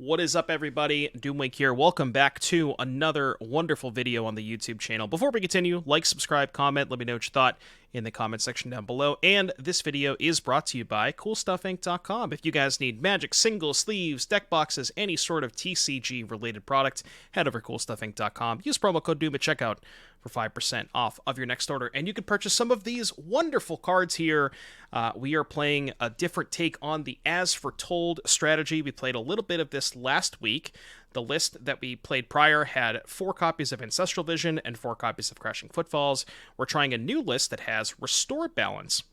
What is up, everybody? Doomwake here. Welcome back to another wonderful video on the YouTube channel. Before we continue, like, subscribe, comment, let me know what you thought in the comment section down below. And this video is brought to you by CoolStuffInc.com. If you guys need magic, singles, sleeves, deck boxes, any sort of TCG-related product, head over to CoolStuffInc.com. Use promo code Doom at checkout for 5% off of your next order. And you can purchase some of these wonderful cards here. We are playing a different take on the As Foretold strategy. We played a little bit of this last week. The list that we played prior had 4 copies of Ancestral Vision and 4 copies of Crashing Footfalls. We're trying a new list that has Restore Balance.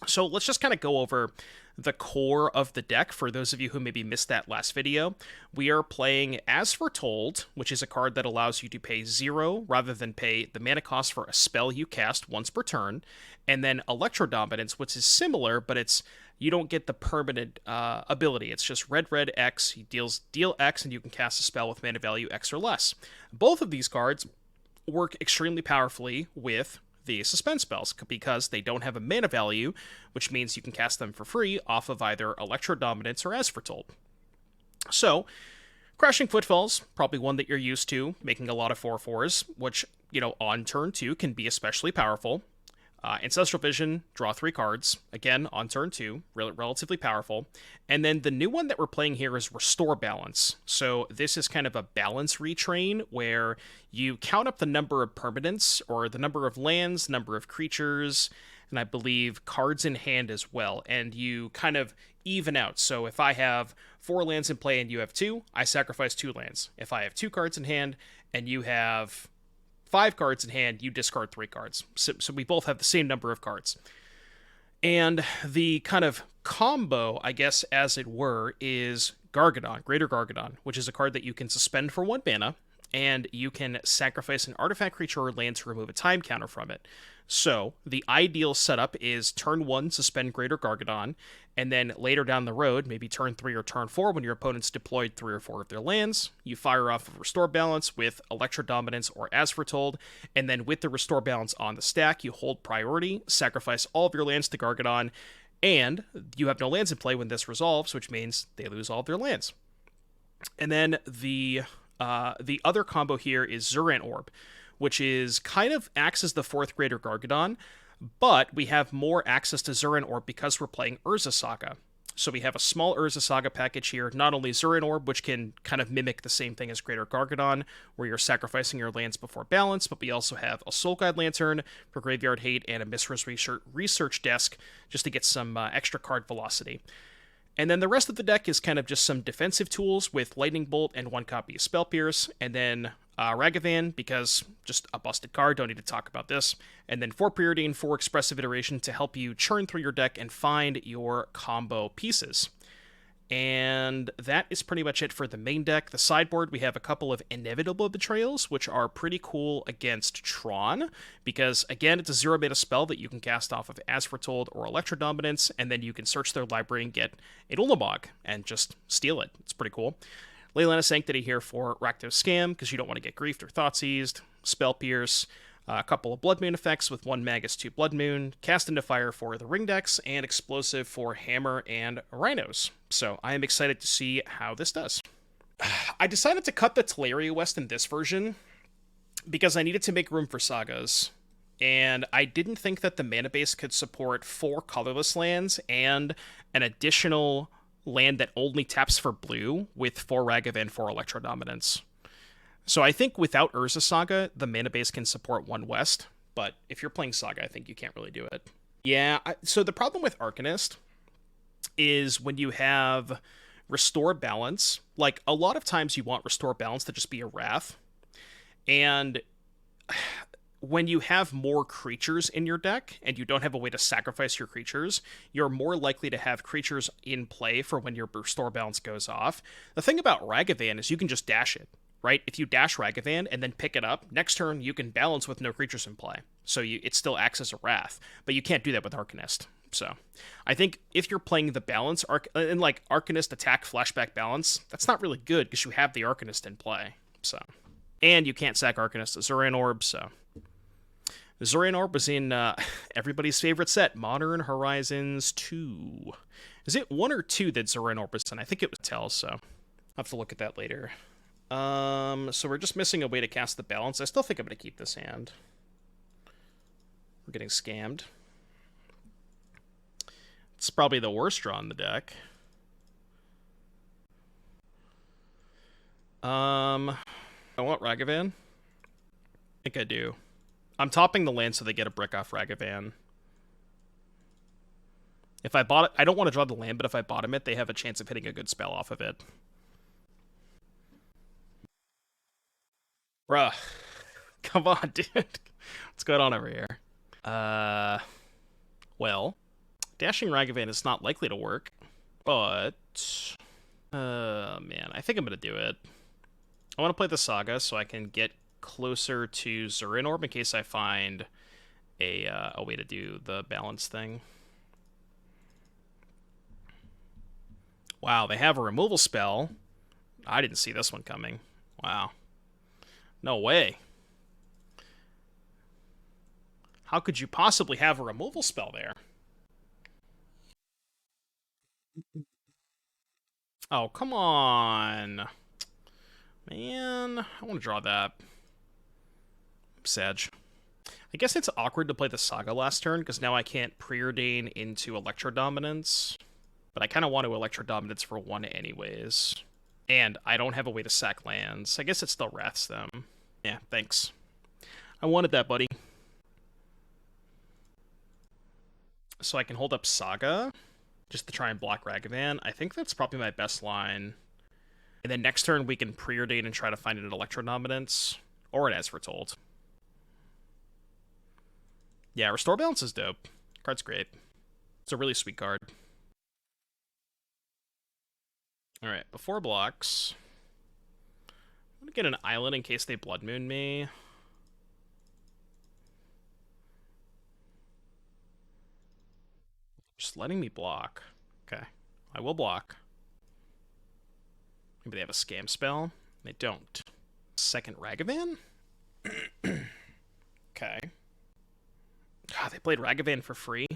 So let's just kind of go over the core of the deck for those of you who maybe missed that last video. We are playing As Foretold, which is a card that allows you to pay 0 rather than pay the mana cost for a spell you cast once per turn, and then Electrodominance, which is similar, but you don't get the permanent ability. It's just red, X. He deal X, and you can cast a spell with mana value X or less. Both of these cards work extremely powerfully with the suspend spells because they don't have a mana value, which means you can cast them for free off of either Electrodominance or As Foretold. So, Crashing Footfalls, probably one that you're used to, making a lot of 4/4s, which, on turn 2 can be especially powerful. Ancestral Vision, draw 3 cards, again, on turn 2, relatively powerful. And then the new one that we're playing here is Restore Balance. So this is kind of a balance retrain where you count up the number of permanents, or the number of lands, number of creatures, and I believe cards in hand as well, and you kind of even out. So if I have 4 lands in play and you have 2, I sacrifice 2 lands. If I have 2 cards in hand and you have 5 cards in hand, you discard 3 cards. So we both have the same number of cards. And the kind of combo, I guess, as it were, is Gargadon, Greater Gargadon, which is a card that you can suspend for 1 mana, and you can sacrifice an artifact, creature, or land to remove a time counter from it. So the ideal setup is turn 1, suspend Greater Gargadon, and then later down the road, maybe turn 3 or turn 4, when your opponent's deployed 3 or 4 of their lands, you fire off of Restore Balance with Electrodominance or As Foretold, and then with the Restore Balance on the stack, you hold priority, sacrifice all of your lands to Gargadon, and you have no lands in play when this resolves, which means they lose all of their lands. And then the other combo here is Zuran Orb, which is kind of acts as the 4th Greater Gargadon, but we have more access to Zuran Orb because we're playing Urza Saga. So we have a small Urza Saga package here, not only Zuran Orb, which can kind of mimic the same thing as Greater Gargadon, where you're sacrificing your lands before balance, but we also have a Soul Guide Lantern for Graveyard Hate and a Mishra's Research Desk just to get some extra card velocity. And then the rest of the deck is kind of just some defensive tools with Lightning Bolt and 1 copy of Spell Pierce, and then Ragavan, because just a busted card, don't need to talk about this, and then 4 Preordain, 4 Expressive Iteration to help you churn through your deck and find your combo pieces. And that is pretty much it for the main deck. The sideboard, we have a couple of Inevitable Betrayals, which are pretty cool against Tron, because, again, it's a 0 mana spell that you can cast off of As Foretold or Electrodominance, and then you can search their library and get a Ulamog and just steal it. It's pretty cool. Leyline of Sanctity here for Rakdos Scam, because you don't want to get griefed or thought seized. Spell Pierce, a couple of Blood Moon effects with 1 Magus, 2 Blood Moon, Cast into Fire for the Ring decks, and Explosive for Hammer and Rhinos. So I am excited to see how this does. I decided to cut the Teleria West in this version because I needed to make room for Sagas, and I didn't think that the mana base could support 4 colorless lands and an additional land that only taps for blue with 4 Ragavan, 4 Electrodominance. So I think without Urza Saga, the mana base can support 1 West, but if you're playing Saga, I think you can't really do it. Yeah, so the problem with Arcanist is when you have Restore Balance, like, a lot of times you want Restore Balance to just be a Wrath, and when you have more creatures in your deck and you don't have a way to sacrifice your creatures, you're more likely to have creatures in play for when your Restore Balance goes off. The thing about Ragavan is you can just dash it, right? If you dash Ragavan and then pick it up, next turn you can balance with no creatures in play. So it still acts as a Wrath, but you can't do that with Arcanist. So I think if you're playing the balance, and like Arcanist attack flashback balance, that's not really good because you have the Arcanist in play. So, and you can't sack Arcanist to Zuran Orb, so Zuran Orb was in everybody's favorite set, Modern Horizons 2. Is it 1 or 2 that Zuran Orb was in? I think it was Tell, so I'll have to look at that later. So we're just missing a way to cast the balance. I still think I'm going to keep this hand. We're getting scammed. It's probably the worst draw in the deck. I want Ragavan. I think I do. I'm topping the land so they get a brick off Ragavan. If I bought it, I don't want to draw the land, but if I bottom it, they have a chance of hitting a good spell off of it. Bruh. Come on, dude. What's going on over here? Well, dashing Ragavan is not likely to work, but... man, I think I'm going to do it. I want to play the Saga so I can get closer to Zuran Orb in case I find a way to do the balance thing. Wow, they have a removal spell. I didn't see this one coming. Wow. No way. How could you possibly have a removal spell there? Oh, come on. Man, I want to draw that. Sag. I guess it's awkward to play the Saga last turn, because now I can't Preordain into Electrodominance. But I kind of want to Electrodominance for 1 anyways. And I don't have a way to sack lands. I guess it still wraths them. Yeah, thanks. I wanted that, buddy. So I can hold up Saga, just to try and block Ragavan. I think that's probably my best line. And then next turn we can Preordain and try to find an Electrodominance. Or an As Foretold. Yeah, Restore Balance is dope. Card's great. It's a really sweet card. Alright, before blocks... I'm gonna get an island in case they Blood Moon me. Just letting me block. Okay, I will block. Maybe they have a scam spell. They don't. Second Ragavan? Okay. God, they played Ragavan for free.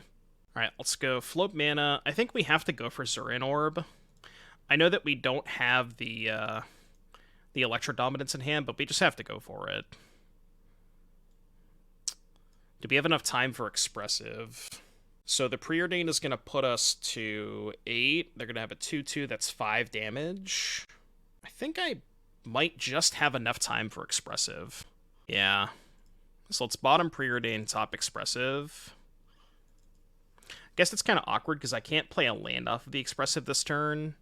Alright, let's go float mana. I think we have to go for Zuran Orb. I know that we don't have the Electrodominance in hand, but we just have to go for it. Do we have enough time for Expressive? So the Preordain is going to put us to 8. They're going to have a 2/2 that's 5 damage. I think I might just have enough time for Expressive. Yeah. So let's bottom Preordain, top Expressive. I guess it's kind of awkward because I can't play a land off of the Expressive this turn,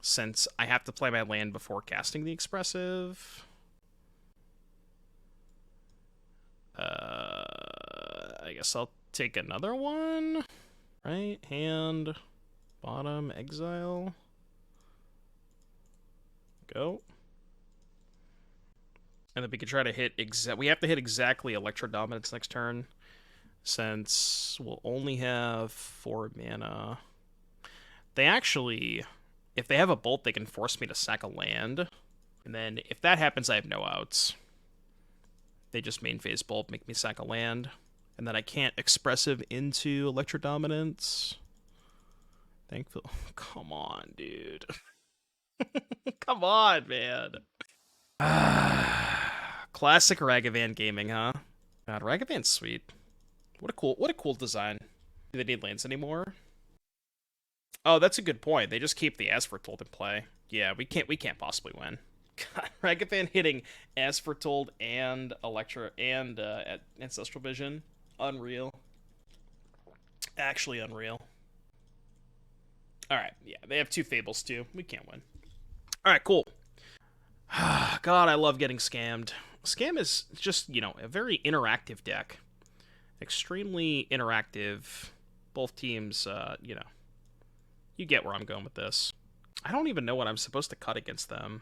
since I have to play my land before casting the Expressive. I guess I'll take another one. Right, hand, bottom, exile. Go. And then we can try to hit we have to hit exactly Electrodominance next turn, since we'll only have 4 mana. They actually, if they have a bolt, they can force me to sack a land. And then if that happens, I have no outs. They just main phase bolt, make me sack a land. And then I can't Expressive into Electrodominance. Thankful. Come on, dude. Come on, man. Classic Ragavan gaming, huh? God, Ragavan's sweet. What a cool design. Do they need lands anymore? Oh, that's a good point. They just keep the As Foretold in play. Yeah, we can't possibly win. God, Ragavan hitting As Foretold and Ancestral Vision. Unreal. Actually unreal. Alright, yeah, they have 2 Fables too. We can't win. Alright, cool. God, I love getting scammed. Scam is just, you know, a very interactive deck. Extremely interactive. Both teams, you know, you get where I'm going with this. I don't even know what I'm supposed to cut against them.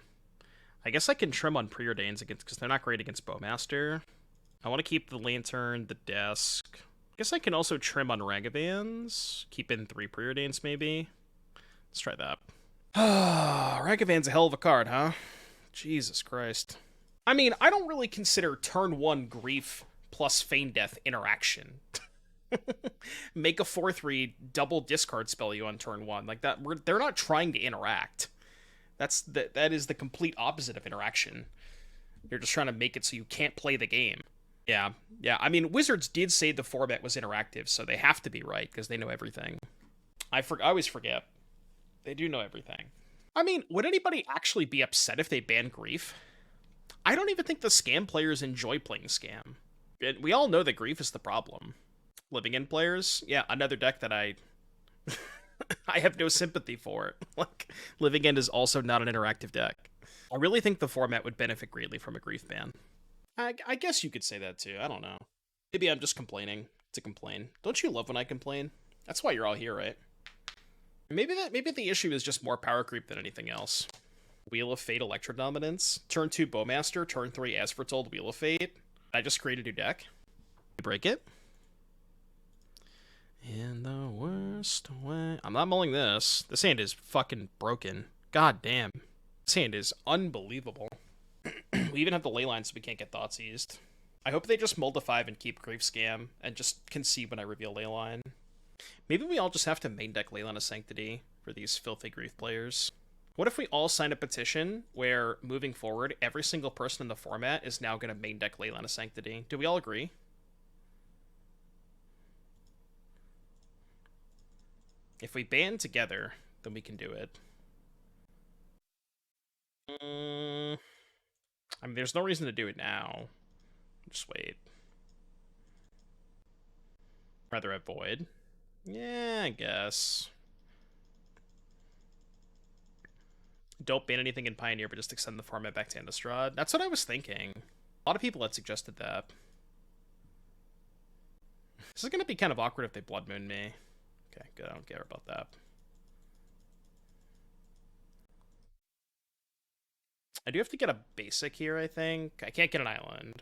I guess I can trim on Preordains against, because they're not great against Bowmaster. I want to keep the Lantern, the desk. I guess I can also trim on Ragavans. Keep in 3 Preordains, maybe. Let's try that. Ragavan's a hell of a card, huh? Jesus Christ. I mean, I don't really consider turn 1 Grief plus Feign Death interaction. Make a 4/3 double discard spell you on turn 1. Like that, they're not trying to interact. That is the complete opposite of interaction. You're just trying to make it so you can't play the game. Yeah, yeah. I mean, Wizards did say the format was interactive, so they have to be right because they know everything. I always forget. They do know everything. I mean, would anybody actually be upset if they banned Grief? I don't even think the Scam players enjoy playing Scam. We all know that Grief is the problem. Living End players, yeah, another deck that I I have no sympathy for. Like, Living End is also not an interactive deck. I really think the format would benefit greatly from a Grief ban. I guess you could say that too. I don't know. Maybe I'm just complaining to complain. Don't you love when I complain? That's why you're all here, right? Maybe the issue is just more power creep than anything else. Wheel of Fate Electrodominance. Turn 2 Bowmaster. Turn 3 As Foretold Wheel of Fate. I just create a new deck. Break it. In the worst way. I'm not mulling this. This hand is fucking broken. God damn. This hand is unbelievable. We even have the ley line so we can't get Thoughtseized. I hope they just mull to 5 and keep Grief Scam and just concede when I reveal Leyline. Maybe we all just have to main deck Leyline of Sanctity for these filthy Grief players. What if we all sign a petition where, moving forward, every single person in the format is now going to main deck Leyline of Sanctity? Do we all agree? If we band together, then we can do it. I mean, there's no reason to do it now. Just wait. Rather avoid. Yeah, I guess. Don't ban anything in Pioneer, but just extend the format back to Innistrad. That's what I was thinking. A lot of people had suggested that. This is going to be kind of awkward if they Blood Moon me. Okay, good. I don't care about that. I do have to get a basic here, I think. I can't get an island.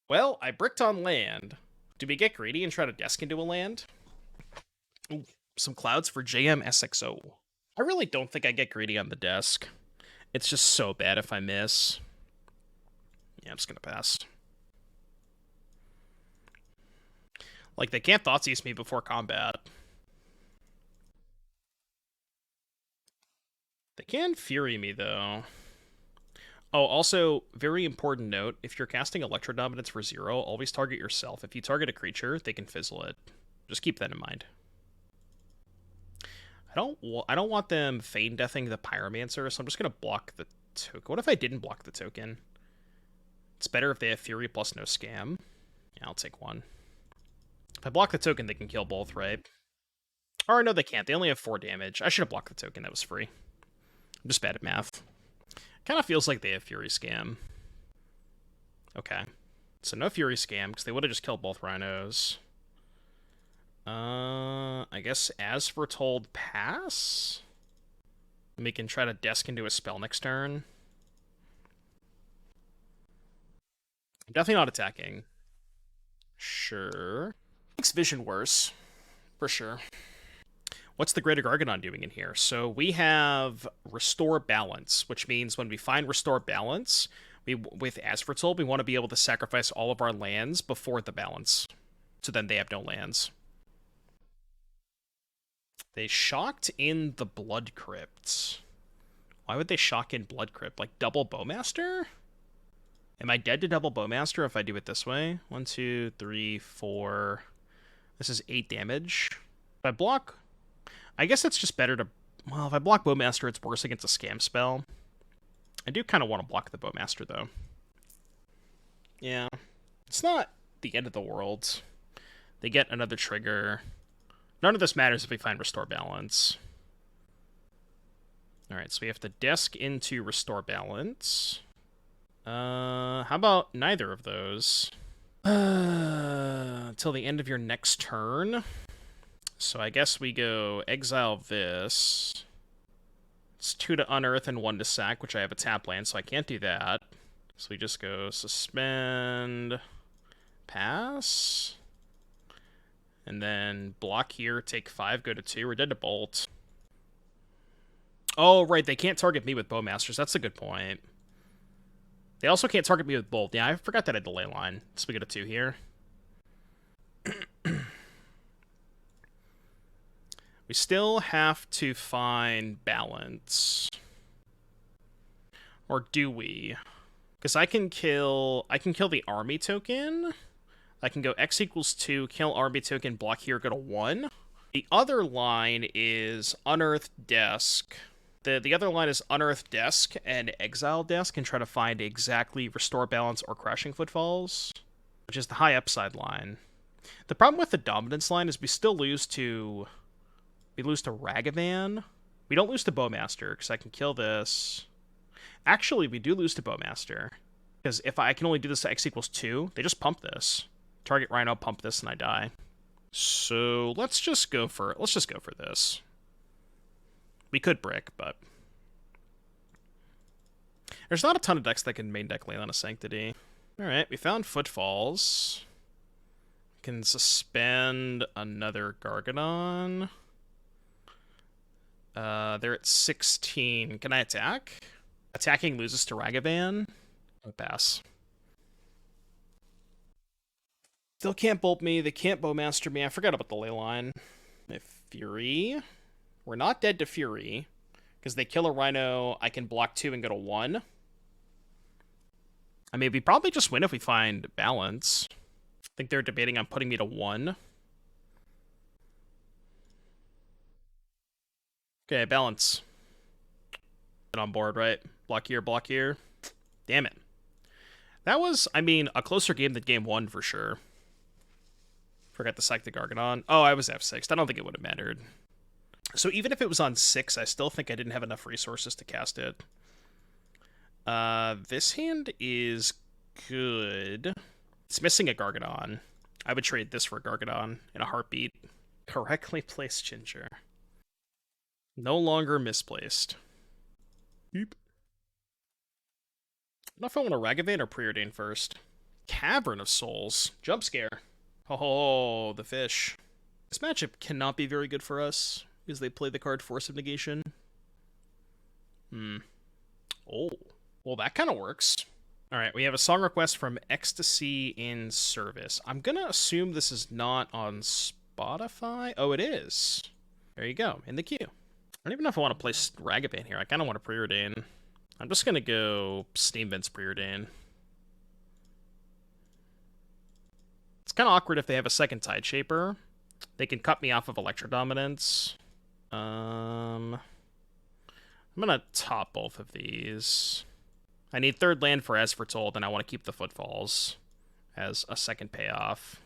Well, I bricked on land. Do we get greedy and try to desk into a land? Ooh, some clouds for JMSXO. I really don't think I get greedy on the desk. It's just so bad if I miss. Yeah, I'm just gonna pass. Like, they can't Thoughtseize me before combat. They can Fury me, though. Oh, also, very important note, if you're casting Electrodominance for 0, always target yourself. If you target a creature, they can fizzle it. Just keep that in mind. I don't want them Feign Deathing the Pyromancer, so I'm just going to block the token. What if I didn't block the token? It's better if they have Fury plus no Scam. Yeah, I'll take one. If I block the token, they can kill both, right? Or no, they can't. They only have 4 damage. I should have blocked the token. That was free. I'm just bad at math. Kind of feels like they have Fury Scam. Okay. So no Fury Scam, because they would have just killed both Rhinos. I guess As Foretold pass? And we can try to desk into a spell next turn. I'm definitely not attacking. Sure. Makes Vision worse. For sure. What's the Greater Gargadon doing in here? So we have Restore Balance, which means when we find Restore Balance, with As Foretold, we want to be able to sacrifice all of our lands before the balance. So then they have no lands. They shocked in the Blood Crypt. Why would they shock in Blood Crypt? Like double Bowmaster? Am I dead to double Bowmaster if I do it this way? 1, 2, 3, 4. This is 8 damage. If I block... I guess it's just better to... Well, if I block Bowmaster, it's worse against a Scam spell. I do kind of want to block the Bowmaster, though. Yeah. It's not the end of the world. They get another trigger. None of this matters if we find Restore Balance. Alright, so we have to desk into Restore Balance. How about neither of those? Till the end of your next turn. So I guess we go exile this. It's 2 to unearth and 1 to sack, which I have a tap land, so I can't do that. So we just go suspend, pass, and then block here, take 5, go to 2. We're dead to bolt. Oh, right, they can't target me with Bowmasters. That's a good point. They also can't target me with Bolt. Yeah, I forgot that I had the ley line. So we get a 2 here. We still have to find balance. Or do we? Because I can kill the army token. I can go X equals 2, kill army token, block here, go to 1. The other line is Unearthed Desk. The other line is Unearthed Desk and Exile Desk, and try to find exactly Restore Balance or Crashing Footfalls, which is the high upside line. The problem with the Dominance line is we still lose to... We lose to Ragavan. We don't lose to Bowmaster, because I can kill this. Actually, we do lose to Bowmaster. Because if I can only do this to X equals 2, they just pump this. Target Rhino, pump this, and I die. So let's just go for this. We could brick, but there's not a ton of decks that can main deck Leyline of Sanctity. Alright, we found Footfalls. Can suspend another Gargadon. They're at 16. Can I attack? Attacking loses to Ragavan. I'll pass. Still can't bolt me. They can't Bowmaster me. I forgot about the Leyline. Fury. We're not dead to Fury. Because they kill a Rhino, I can block 2 and go to 1. I mean, we probably just win if we find balance. I think they're debating on putting me to 1. Okay, balance. Get on board, right? Block here, block here. Damn it. That was, I mean, a closer game than game 1 for sure. Forgot to sack the Gargadon. Oh, I was F6. I don't think it would have mattered. So even if it was on 6, I still think I didn't have enough resources to cast it. This hand is good. It's missing a Gargadon. I would trade this for a Gargadon in a heartbeat. Correctly placed Ginger. No longer misplaced. Beep. I don't know if I want a Ragavan or Preordain first. Cavern of Souls. Jump scare. Oh, the fish. This matchup cannot be very good for us, because they play the card Force of Negation. Oh. Well, that kind of works. Alright, we have a song request from Ecstasy in Service. I'm gonna assume this is not on Spotify. Oh, it is. There you go, in the queue. I don't even know if I want to play Ragavan here. I kind of want to Preordain. I'm just gonna go Steam Vents Preordain. It's kind of awkward if they have a second Tide Shaper. They can cut me off of Electrodominance. I'm gonna top both of these. I need third land for As Foretold, and I want to keep the Footfalls as a second payoff.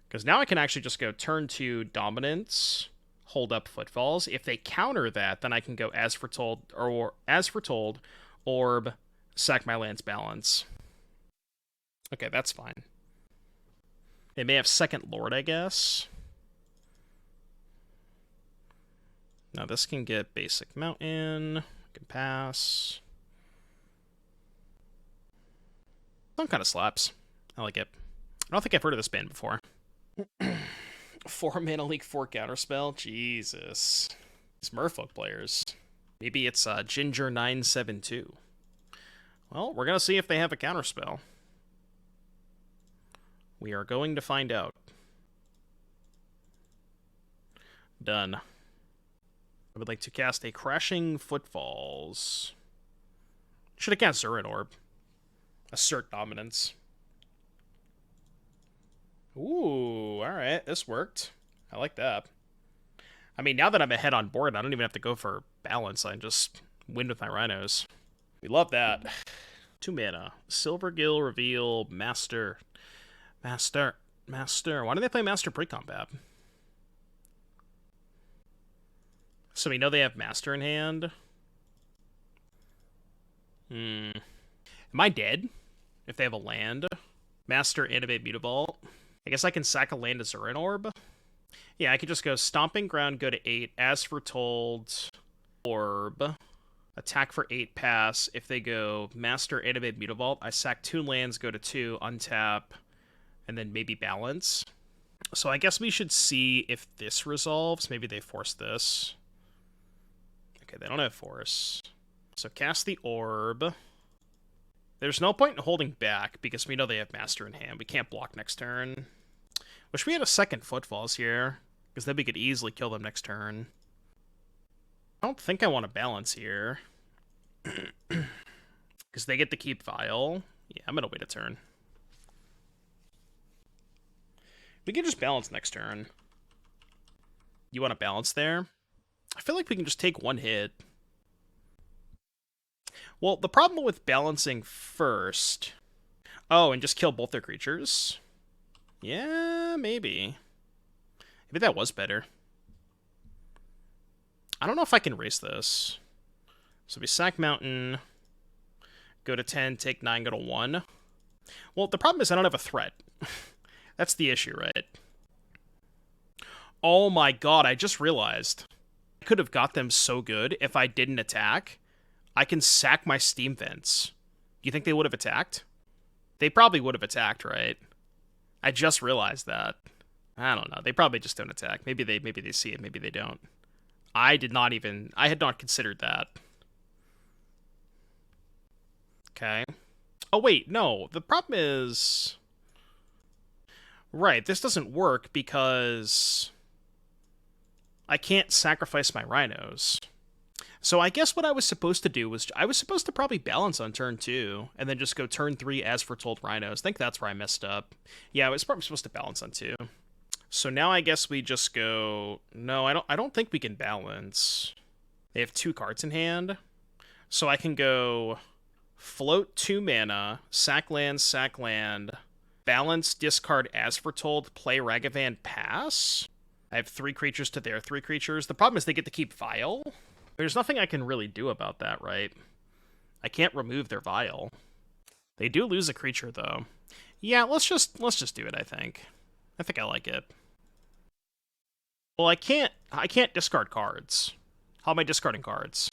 Because now I can actually just go turn 2 Dominance, hold up Footfalls. If they counter that, then I can go As Foretold, Orb, sack my land's balance. Okay, that's fine. They may have second Lord, I guess. Now this can get basic Mountain. Can pass. Some kind of slaps. I like it. I don't think I've heard of this band before. 4 mana leak, 4 counterspell. Jesus. These merfolk players. Maybe it's Ginger 972. Well, we're gonna see if they have a counterspell. We are going to find out. Done. I would like to cast a Crashing Footfalls. Should have cast Zuran Orb. Assert Dominance. Ooh, alright, this worked. I like that. I mean, now that I'm ahead on board, I don't even have to go for balance. I just win with my Rhinos. We love that. 2 mana. Silvergill, Reveal, Master. Master. Why do they play Master pre-combat? So we know they have Master in hand. Am I dead? If they have a land? Master, Animate, Mutavault. I guess I can sack a land to Zuran Orb. Yeah, I could just go Stomping Ground, go to 8, As Foretold, Orb. Attack for 8, pass. If they go Master, Animate, Mutavault, I sack 2 lands, go to 2, untap, and then maybe balance. So I guess we should see if this resolves. Maybe they force this. Okay, they don't have force. So cast the Orb. There's no point in holding back, because we know they have Master in hand. We can't block next turn. Wish we had a second Footfalls here, Because then we could easily kill them next turn. I don't think I want to balance here. Because they get to keep Vial. Yeah, I'm going to wait a turn. We can just balance next turn. You want to balance there? I feel like we can just take one hit. Well, the problem with balancing first... Oh, and just kill both their creatures? Yeah, maybe. Maybe that was better. I don't know if I can race this. So we sack Mountain, go to 10, take 9, go to 1. Well, the problem is I don't have a threat. That's the issue, right? Oh my god, I just realized. I could have got them so good if I didn't attack. I can sack my Steam Vents. Do you think they would have attacked? They probably would have attacked, right? I just realized that. I don't know. They probably just don't attack. Maybe they see it, maybe they don't. I had not considered that. Okay. Oh, wait, no. The problem is... Right, this doesn't work because... I can't sacrifice my rhinos. So I guess what I was supposed to do was... I was supposed to probably balance on turn 2, and then just go turn 3 As Foretold rhinos. I think that's where I messed up. Yeah, I was probably supposed to balance on 2. So now I guess we just go... No, I don't think we can balance. They have 2 cards in hand. So I can go... Float 2 mana, sack land, balance, discard As Foretold, play Ragavan, pass. I have 3 creatures to their 3 creatures. The problem is they get to keep Vial. There's nothing I can really do about that, right? I can't remove their Vial. They do lose a creature, though. Yeah, let's just do it, I think. I think I like it. Well, I can't discard cards. How am I discarding cards?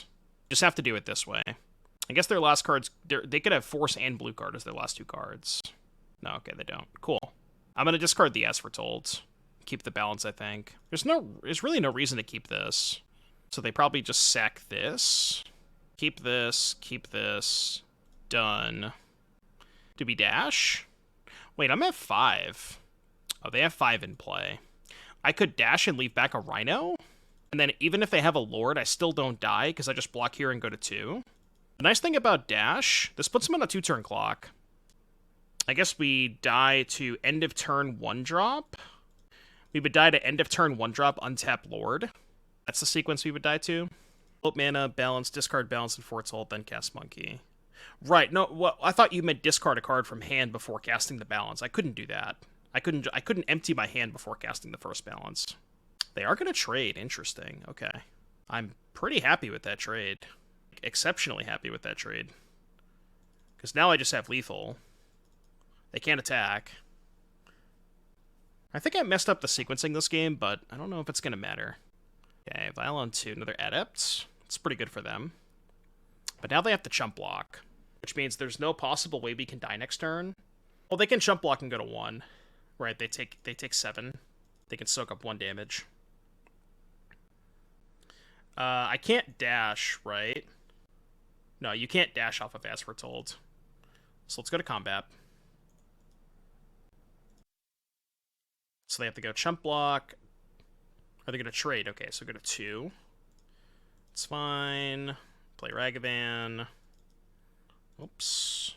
Just have to do it this way. I guess their last cards, they could have Force and Blue card as their last 2 cards. No, okay, they don't. Cool. I'm going to discard the As Foretold. Keep the balance, I think. There's really no reason to keep this. So they probably just sack this. Keep this. Done. Do we dash? Wait, I'm at 5. Oh, they have 5 in play. I could dash and leave back a Rhino. And then even if they have a Lord, I still don't die because I just block here and go to 2. The nice thing about dash, this puts them on a 2-turn clock. I guess we die to end of turn 1-drop. We would die to end of turn 1-drop, untap Lord. That's the sequence we would die to. Float mana, balance, discard balance, and Foretold, then cast Monkey. Right, no, well, I thought you meant discard a card from hand before casting the balance. I couldn't do that. I couldn't empty my hand before casting the first balance. They are going to trade. Interesting. Okay. I'm pretty happy with that trade. Exceptionally happy with that trade. Because now I just have lethal. They can't attack. I think I messed up the sequencing this game, but I don't know if it's going to matter. Okay, Violon 2, another Adept. It's pretty good for them. But now they have to chump block, which means there's no possible way we can die next turn. Well, they can chump block and go to 1. Right, they take 7. They can soak up 1 damage. I can't dash, right? No, you can't dash off of As Foretold. So let's go to combat. So they have to go chump block. Are they going to trade? Okay, so go to 2. It's fine. Play Ragavan. Oops.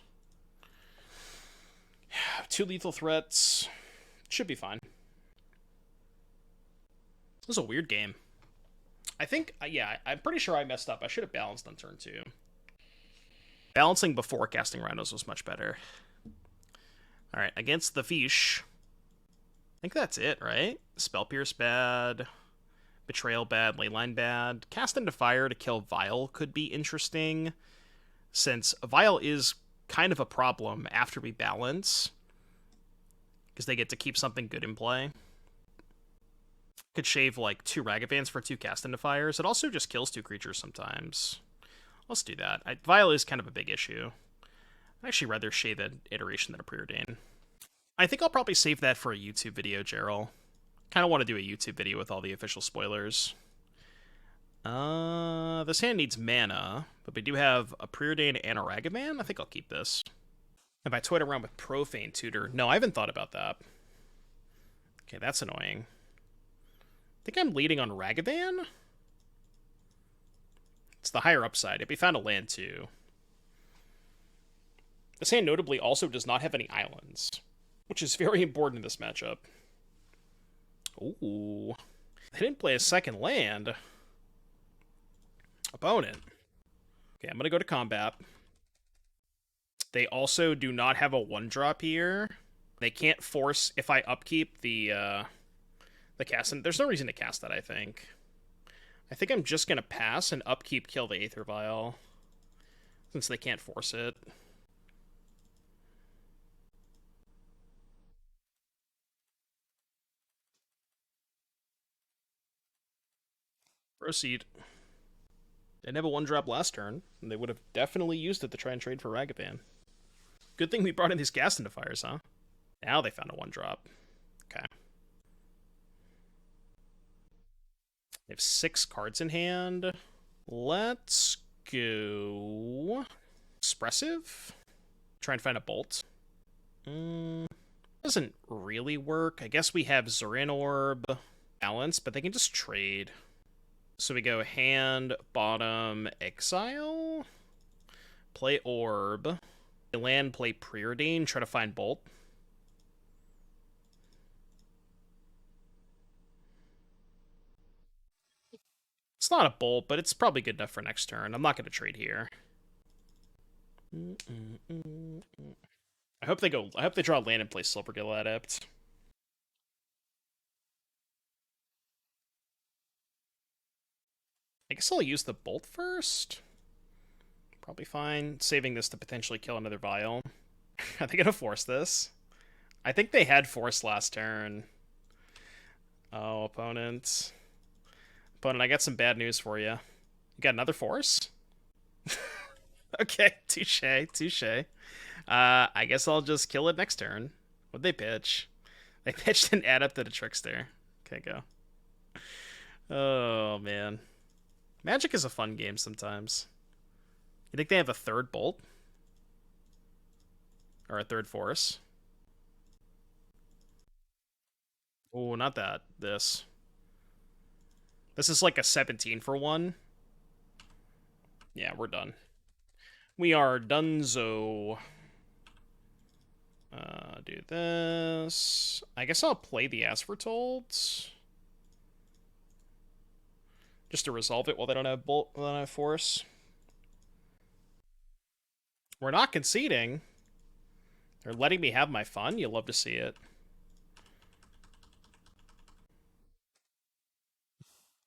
2 lethal threats. Should be fine. This is a weird game. I think, yeah, I'm pretty sure I messed up. I should have balanced on turn 2. Balancing before casting Rhinos was much better. Alright, against the Fish. I think that's it, right? Spell Pierce bad. Betrayal bad. Leyline bad. Cast into Fire to kill Vial could be interesting, since Vial is kind of a problem after we balance, because they get to keep something good in play. Could shave like 2 Ragavans for 2 Cast into Fires. It also just kills 2 creatures sometimes. Let's do that. Vial is kind of a big issue. I'd actually rather shave an Iteration than a Preordain. I think I'll probably save that for a YouTube video, Gerald. Kind of want to do a YouTube video with all the official spoilers. This hand needs mana, but we do have a Preordain and a Ragavan. I think I'll keep this. Have I toyed around with Profane Tutor? No, I haven't thought about that. Okay, that's annoying. I think I'm leading on Ragavan. It's the higher upside. If we found a land too. This hand notably also does not have any islands, which is very important in this matchup. Ooh. They didn't play a second land. Opponent. Okay, I'm going to go to combat. They also do not have a 1-drop here. They can't force if I upkeep the cast. And there's no reason to cast that, I think. I think I'm just going to pass and upkeep kill the Aether Vial, since they can't force it. Proceed. Didn't have a 1-drop last turn, and they would have definitely used it to try and trade for Ragavan. Good thing we brought in these gas identifiers, huh? Now they found a 1-drop. Okay. They have 6 cards in hand. Let's go... Expressive? Try and find a bolt. Doesn't really work. I guess we have Zuran Orb, balance, but they can just trade. So we go hand, bottom, exile, play orb, land, play Preordain, try to find bolt. It's not a bolt, but it's probably good enough for next turn. I'm not going to trade here. I hope they draw land and play Silvergill Adept. I guess I'll use the bolt first. Probably fine. Saving this to potentially kill another Vial. Are they gonna force this? I think they had force last turn. Oh, opponent. Opponent, I got some bad news for you. You got another force? Okay, touche, touche. I guess I'll just kill it next turn. What'd they pitch? They pitched an Adept and a Trickster. Okay, go. Oh, man. Magic is a fun game sometimes. You think they have a third bolt? Or a third force? Oh, not that. This. This is like a 17 for 1. Yeah, we're done. We are donezo. Do this. I guess I'll play the As Foretold. Just to resolve it while they don't have bolt, while they don't have force. We're not conceding. They're letting me have my fun. You love to see it.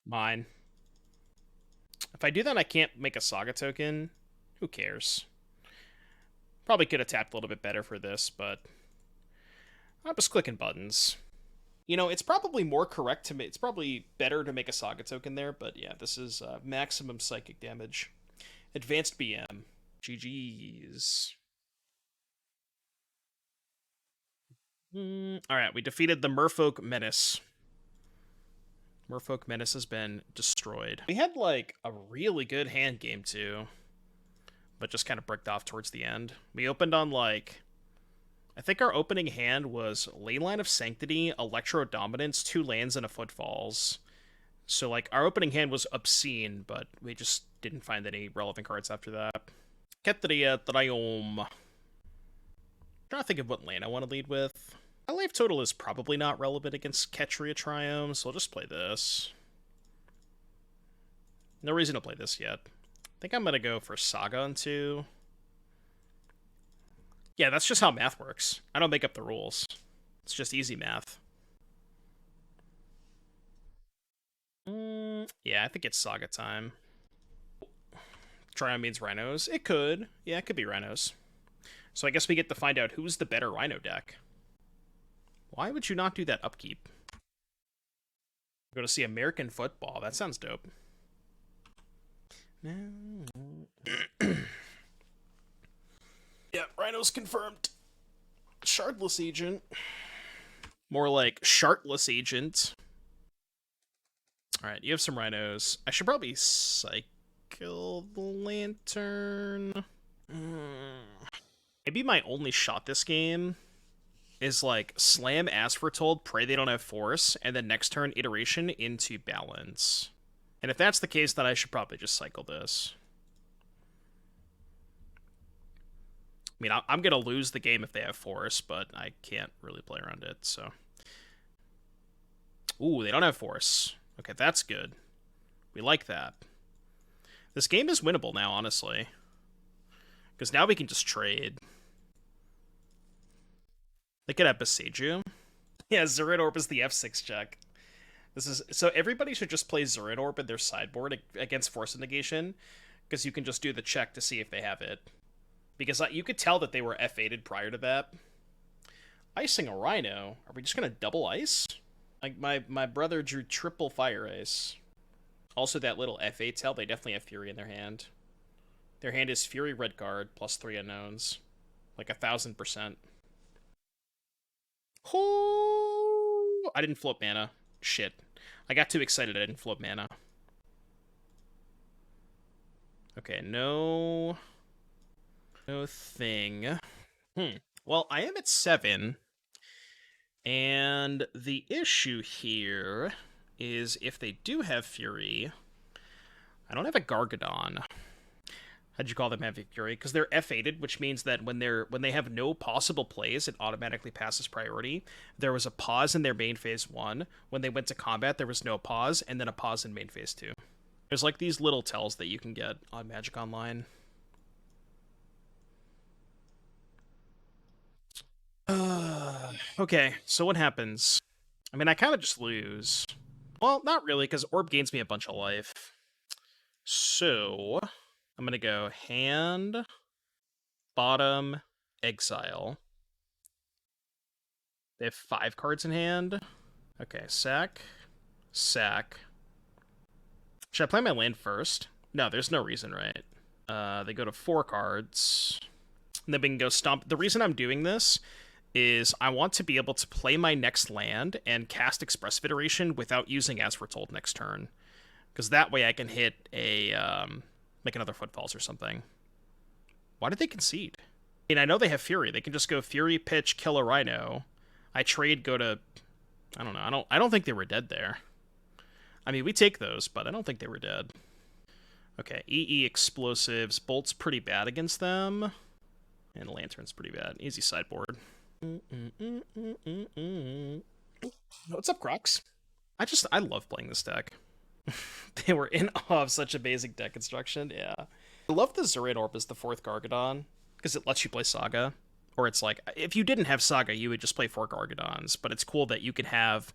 Mine. If I do that, I can't make a Saga token. Who cares? Probably could have tapped a little bit better for this, but I'm just clicking buttons. You know, it's probably more correct to make... It's probably better to make a Saga token there, but yeah, this is maximum psychic damage. Advanced BM. GG's. Alright, we defeated the Merfolk Menace. Merfolk Menace has been destroyed. We had, like, a really good hand game, too. But just kind of bricked off towards the end. We opened on, like... I think our opening hand was Leyline of Sanctity, Electrodominance, 2 lands, and a Footfalls. So, like, our opening hand was obscene, but we just didn't find any relevant cards after that. Ketria Triome. I'm trying to think of what land I want to lead with. My life total is probably not relevant against Ketria Triome, so I'll just play this. No reason to play this yet. I think I'm going to go for Saga on 2. Yeah, that's just how math works. I don't make up the rules. It's just easy math. Yeah, I think it's Saga time. Triome means Rhinos. It could. Yeah, it could be Rhinos. So I guess we get to find out who's the better Rhino deck. Why would you not do that upkeep? Go to see American football. That sounds dope. Yeah, Rhinos confirmed. Shardless Agent. More like Shartless Agent. Alright, you have some Rhinos. I should probably cycle the Lantern. Maybe my only shot this game is like slam As Foretold, pray they don't have force, and then next turn iteration into balance. And if that's the case, then I should probably just cycle this. I mean, I'm going to lose the game if they have force, but I can't really play around it, so. Ooh, they don't have force. Okay, that's good. We like that. This game is winnable now, honestly. Because now we can just trade. They could have Besiju. Yeah, Zuran Orb is the F6 check. This is so everybody should just play Zuran Orb in their sideboard against Force Negation, because you can just do the check to see if they have it. Because you could tell that they were F8'd prior to that. Icing a Rhino? Are we just gonna double ice? Like my brother drew triple Fire Ice. Also that little F8 tell, they definitely have Fury in their hand. Their hand is Fury Red Guard plus 3 unknowns. Like 1000%. Oh, I didn't float mana. Shit. I got too excited I didn't float mana. Okay, no thing. Well, I am at 7. And the issue here is if they do have Fury, I don't have a Gargadon. How'd you call them having Fury? Because they're F8'd, which means that when they have no possible plays, it automatically passes priority. There was a pause in their main phase 1. When they went to combat, there was no pause, and then a pause in main phase 2. There's like these little tells that you can get on Magic Online. Okay, so what happens? I mean, I kind of just lose. Well, not really, because Orb gains me a bunch of life. So, I'm going to go hand, bottom, exile. They have 5 cards in hand. Okay, sack. Should I play my land first? No, there's no reason, right? They go to 4 cards. And then we can go stomp. The reason I'm doing this is I want to be able to play my next land and cast Expressive Iteration without using As Foretold next turn. Because that way I can hit a, make another Footfalls or something. Why did they concede? I mean, I know they have Fury. They can just go Fury, pitch, kill a Rhino. I trade, go to, I don't know. I don't think they were dead there. I mean, we take those, but I don't think they were dead. Okay, EE Explosives. Bolt's pretty bad against them. And Lantern's pretty bad. Easy sideboard. What's up, Crocs? I love playing this deck. They were in awe of such a basic deck construction, yeah. I love the Zuran Orb as the 4th Gargadon, because it lets you play Saga. Or it's like, if you didn't have Saga, you would just play 4 Gargadons, but it's cool that you can have,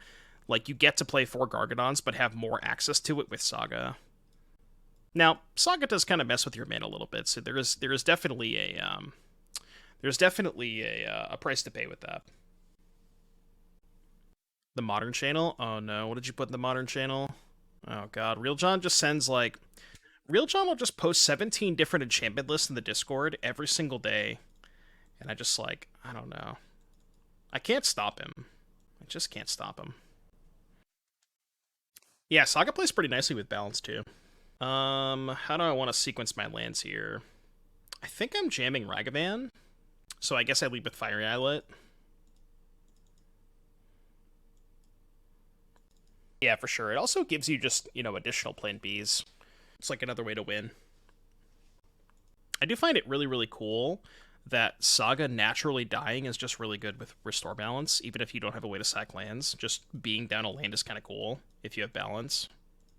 like, you get to play 4 Gargadons, but have more access to it with Saga. Now, Saga does kind of mess with your mana a little bit, so there is definitely a, a price to pay with that. The Modern Channel? Oh no, what did you put in the Modern Channel? Oh god, Real John just sends like... Real John will just post 17 different enchantment lists in the Discord every single day. And I just like, I don't know. I can't stop him. I just can't stop him. Yeah, Saga plays pretty nicely with balance too. How do I want to sequence my lands here? I think I'm jamming Ragavan. So I guess I lead with Fiery Islet. Yeah, for sure. It also gives you just, you know, additional plan Bs. It's like another way to win. I do find it really, really cool that Saga naturally dying is just really good with Restore Balance, even if you don't have a way to sack lands. Just being down a land is kind of cool if you have balance.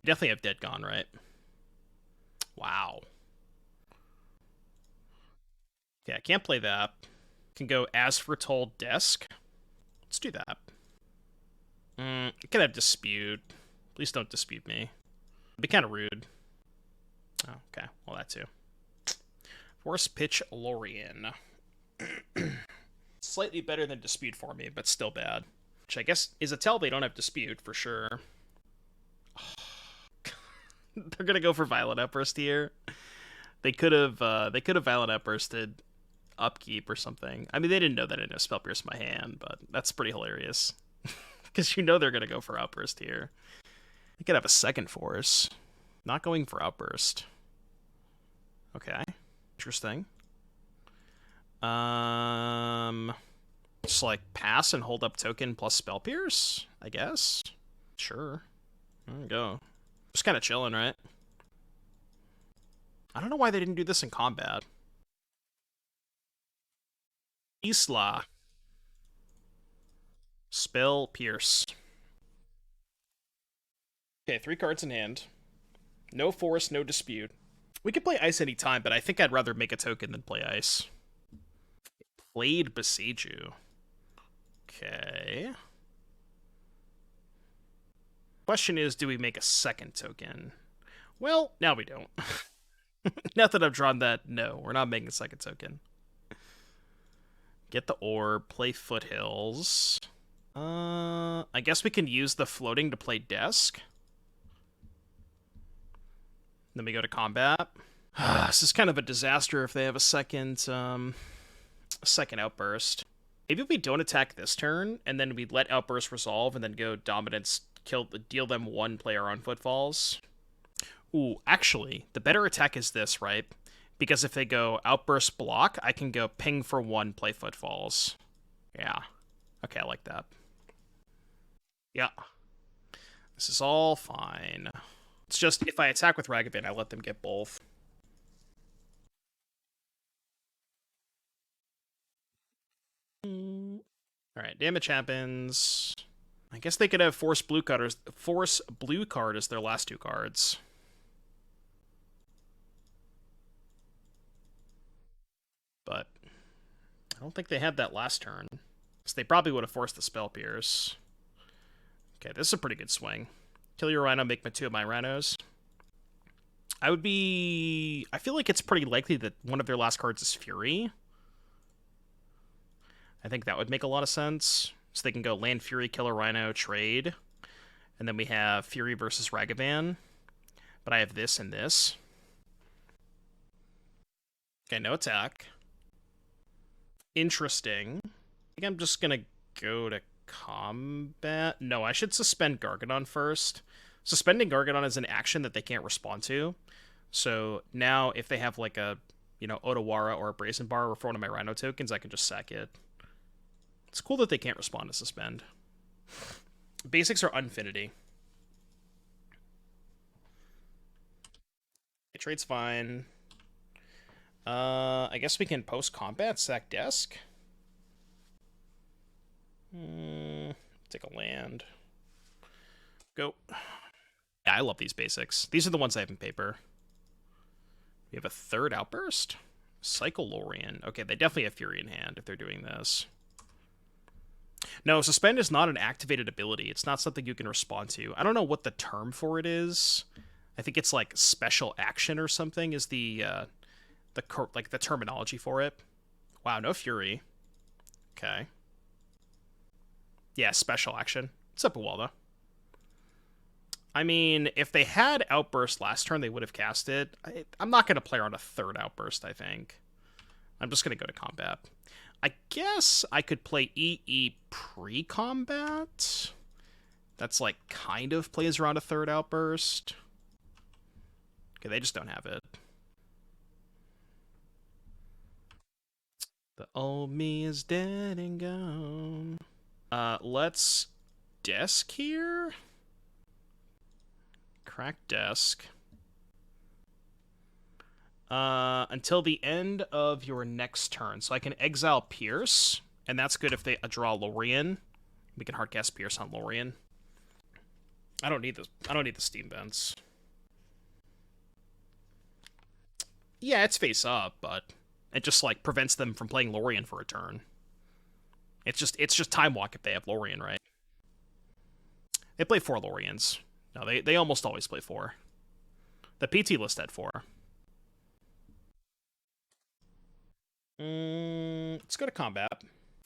You definitely have Dead Gone, right? Wow. Okay, I can't play that. Can go As Foretold Desk. Let's do that. I could have Dispute. Please don't dispute me. It'd be kind of rude. Oh, okay. Well, that too. Force Pitch Lorien. Slightly better than Dispute for me, but still bad. Which I guess is a tell they don't have Dispute, for sure. They're gonna go for Violent Outburst here. They could have Violent Outbursted Upkeep or something. I mean, they didn't know that I didn't have Spell Pierce in my hand, but that's pretty hilarious. Because you know they're gonna go for Outburst here. They could have a second Force. Not going for Outburst. Okay. Interesting. So Just, like, pass and hold up token plus Spell Pierce, I guess? Sure. There we go. Just kind of chilling, right? I don't know why they didn't do this in combat. Isla. Spell Pierce. Okay, 3 cards in hand. No Force, no Dispute. We could play Ice anytime, but I think I'd rather make a token than play Ice. Played Besieju. Okay. Question is, do we make a second token? Well, now we don't. Now that I've drawn that, no, we're not making a second token. Get the orb, play Foothills. I guess we can use the floating to play Desk. Then we go to combat. This is kind of a disaster if they have a second outburst. Maybe we don't attack this turn, and then we let outburst resolve, and then go dominance, deal them 1, play our own Footfalls. Ooh, actually, the better attack is this, right? Because if they go outburst block, I can go ping for 1, play Footfalls. Yeah. Okay, I like that. Yeah. This is all fine. It's just, if I attack with Ragavan, I let them get both. Alright, damage happens. I guess they could have Force Blue card as their last 2 cards. But I don't think they had that last turn. So they probably would have forced the Spell Pierce. Okay, this is a pretty good swing. Kill your Rhino, make 2 of my Rhinos. I feel like it's pretty likely that one of their last cards is Fury. I think that would make a lot of sense. So they can go land Fury, kill a Rhino, trade. And then we have Fury versus Ragavan. But I have this and this. Okay, no attack. Interesting. I think I'm just gonna go to combat. No, I should suspend Gargadon first. Suspending Gargadon is an action that they can't respond to. So now if they have like a, Otawara or a Brazen Bar for one of my Rhino tokens, I can just sack it. It's cool that they can't respond to suspend. Basics are Infinity. Okay, trade's fine. I guess we can post-combat, sack Desk. Take a land. Go. Yeah, I love these basics. These are the ones I have in paper. We have a 3rd outburst. Cycle Lorien. Okay, they definitely have Fury in hand if they're doing this. No, Suspend is not an activated ability. It's not something you can respond to. I don't know what the term for it is. I think it's like special action or something is the terminology for it. Wow, no Fury. Okay. Yeah, special action. It's up a wall, though. I mean, if they had Outburst last turn, they would have cast it. I'm not going to play around a 3rd Outburst, I think. I'm just going to go to combat. I guess I could play EE pre-combat. That's, like, kind of plays around a 3rd Outburst. Okay, they just don't have it. The old me is dead and gone. Let's Desk here. Crack Desk. Until the end of your next turn. So I can exile Pierce, and that's good if they draw Lorien. We can hardcast Pierce on Lorien. I don't need this. I don't need the Steam Vents. Yeah, it's face up, but it just like prevents them from playing Lorien for a turn. It's just Time Walk if they have Lorien, right? They play 4 Loriens. No, they almost always play 4. The PT list had 4. Let's go to combat.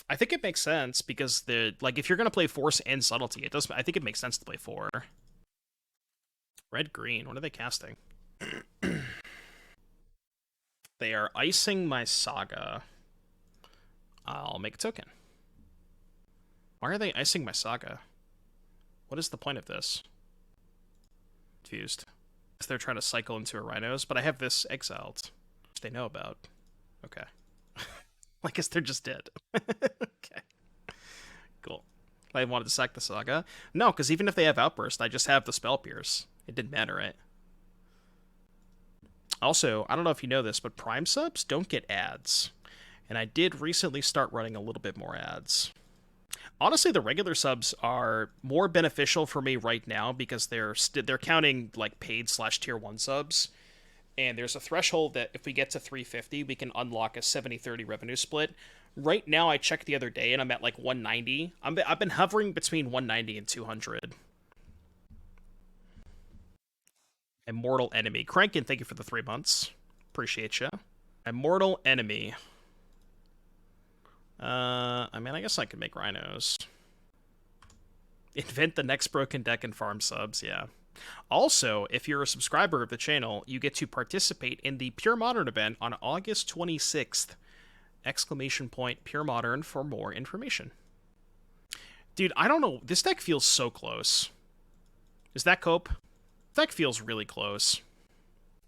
I think it makes sense because if you're gonna play Force and Subtlety, I think it makes sense to play 4. Red green. What are they casting? They are icing my Saga. I'll make a token. Why are they icing my Saga? What is the point of this? Confused. They're trying to cycle into a Rhinos, but I have this exiled, which they know about. Okay. I guess they're just dead. Okay. I wanted to sack the Saga. No, because even if they have Outburst, I just have the Spell Pierce. It didn't matter, right? Also, I don't know if you know this, but Prime subs don't get ads. And I did recently start running a little bit more ads. Honestly, the regular subs are more beneficial for me right now because they're counting like paid/tier 1 subs. And there's a threshold that if we get to 350, we can unlock a 70-30 revenue split. Right now, I checked the other day, and I'm at like 190. I've been hovering between 190 and 200. Immortal Enemy. Crankin, thank you for the 3 months. Appreciate you. Immortal Enemy. I mean, I guess I could make rhinos. Invent the next broken deck and farm subs, yeah. Also, if you're a subscriber of the channel, you get to participate in the Pure Modern event on August 26th. Exclamation point Pure Modern for more information. Dude, I don't know. This deck feels so close. Is that Cope? Deck feels really close. I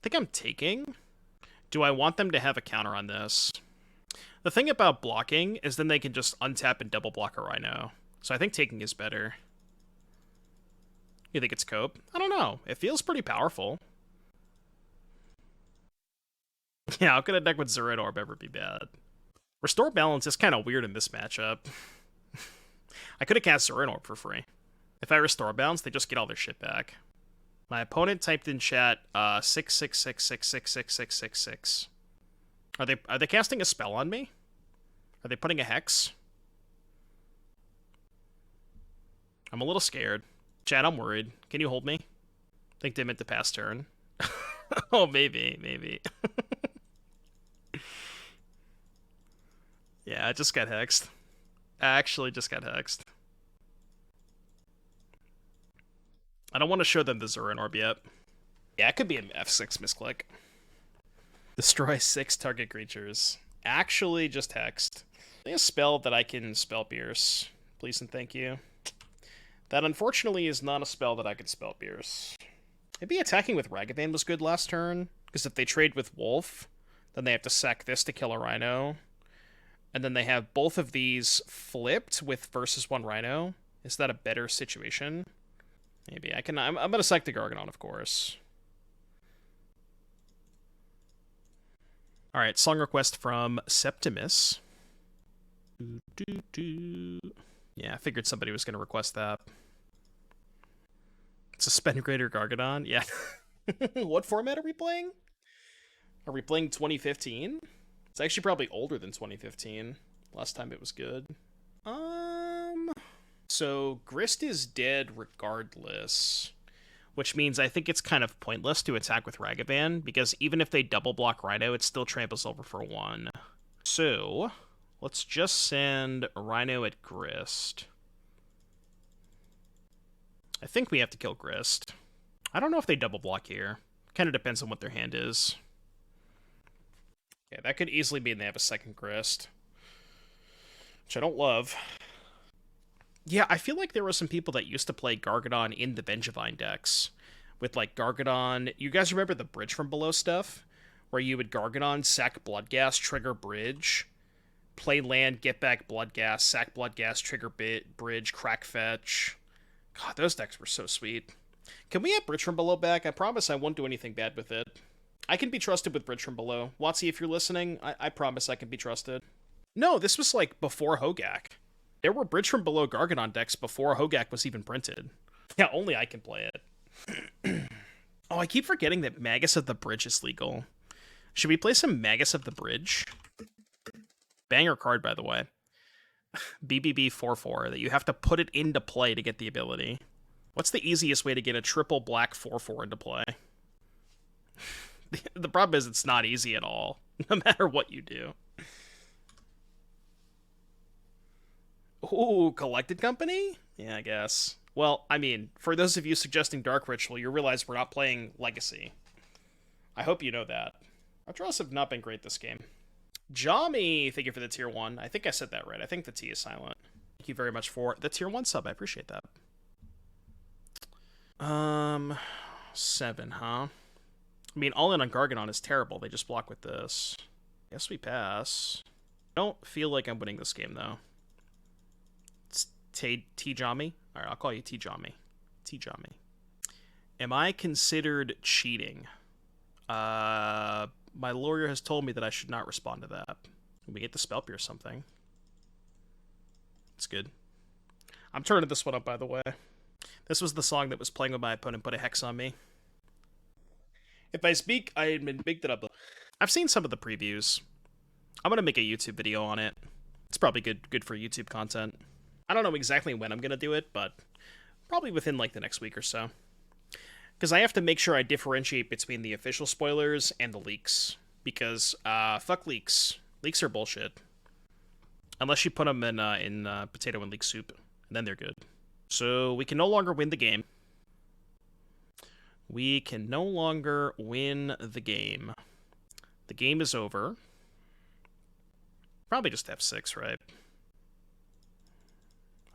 think I'm taking. Do I want them to have a counter on this? The thing about blocking is then they can just untap and double block a Rhino. So I think taking is better. You think it's Cope? I don't know. It feels pretty powerful. Yeah, how could a deck with Zuran Orb ever be bad? Restore Balance is kind of weird in this matchup. I could have cast Zuran Orb for free. If I Restore Balance, they just get all their shit back. My opponent typed in chat 666666666. Are they casting a spell on me? Are they putting a hex? I'm a little scared. Chat, I'm worried. Can you hold me? Think they meant to pass turn. Oh, maybe. Yeah, I just got hexed. I actually just got hexed. I don't want to show them the Zuran Orb yet. Yeah, it could be an F6 misclick. Destroy 6 target creatures. Actually just hexed. A spell that I can Spell Pierce. Please and thank you. That unfortunately is not a spell that I can Spell Pierce. Maybe attacking with Ragavan was good last turn, because if they trade with Wolf, then they have to sack this to kill a Rhino. And then they have both of these flipped with /1 Rhino. Is that a better situation? Maybe I can. I'm gonna sack the Gargadon, of course. All right, song request from Septimus. Yeah, I figured somebody was gonna request that. Suspend Greater Gargadon. Yeah. What format are we playing? Are we playing 2015? It's actually probably older than 2015. Last time it was good. So Grist is dead regardless, which means I think it's kind of pointless to attack with Ragavan, because even if they double block Rhino, it still tramples over for 1. So let's just send Rhino at Grist. I think we have to kill Grist. I don't know if they double block here. Kind of depends on what their hand is. Yeah, that could easily mean they have a second Grist, which I don't love. Yeah, I feel like there were some people that used to play Gargadon in the Vengevine decks. With, like, Gargadon... You guys remember the Bridge from Below stuff? Where you would Gargadon, sack Bloodghast, trigger Bridge, play land, get back Bloodghast, sack Bloodghast, trigger Bridge, crack fetch. God, those decks were so sweet. Can we have Bridge from Below back? I promise I won't do anything bad with it. I can be trusted with Bridge from Below. Watsy, if you're listening, I promise I can be trusted. No, this was, like, before Hogak. There were Bridge from Below Gargadon decks before Hogak was even printed. Yeah, only I can play it. Oh, I keep forgetting that Magus of the Bridge is legal. Should we play some Magus of the Bridge? Banger card, by the way. BBB 4/4, that you have to put it into play to get the ability. What's the easiest way to get a triple black 4/4 into play? The problem is it's not easy at all, no matter what you do. Ooh, Collected Company? Yeah, I guess. Well, I mean, for those of you suggesting Dark Ritual, you realize we're not playing Legacy. I hope you know that. Our draws have not been great this game. Jami, thank you for the tier 1. I think I said that right. I think the T is silent. Thank you very much for the tier 1 sub. I appreciate that. 7, huh? I mean, all in on Gargadon is terrible. They just block with this. Guess we pass. I don't feel like I'm winning this game, though. T-Jami? Alright, I'll call you T-Jami. T-Jami. Am I considered cheating? My lawyer has told me that I should not respond to that. We get the Spell Pierce something. It's good. I'm turning this one up, by the way. This was the song that was playing when my opponent put a hex on me. If I speak, I admit big that up. I've seen some of the previews. I'm gonna make a YouTube video on it. It's probably good for YouTube content. I don't know exactly when I'm gonna do it, but probably within like the next week or so. Because I have to make sure I differentiate between the official spoilers and the leaks. Because fuck leaks. Leaks are bullshit. Unless you put them in potato and leek soup, and then they're good. So we can no longer win the game. We can no longer win the game. The game is over. Probably just F6, right?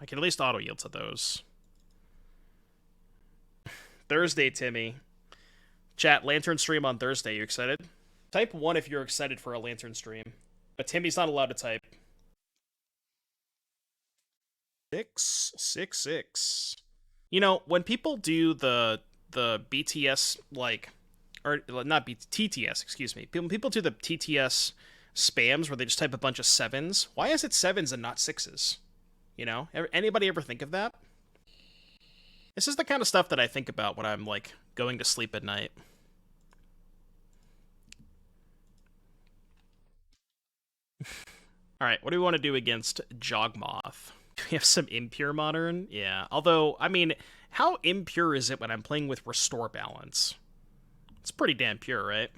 I can at least auto-yield to those. Thursday, Timmy. Chat, Lantern stream on Thursday. You excited? Type 1 if you're excited for a Lantern stream. But Timmy's not allowed to type. 666. You know, when people do the BTS, like, or not TTS, excuse me. When people do the TTS spams where they just type a bunch of 7s, why is it 7s and not 6s? You know? Anybody ever think of that? This is the kind of stuff that I think about when I'm, like, going to sleep at night. Alright, what do we want to do against Jogmoth? Do we have some impure modern? Yeah, although, I mean, how impure is it when I'm playing with Restore Balance? It's pretty damn pure, right?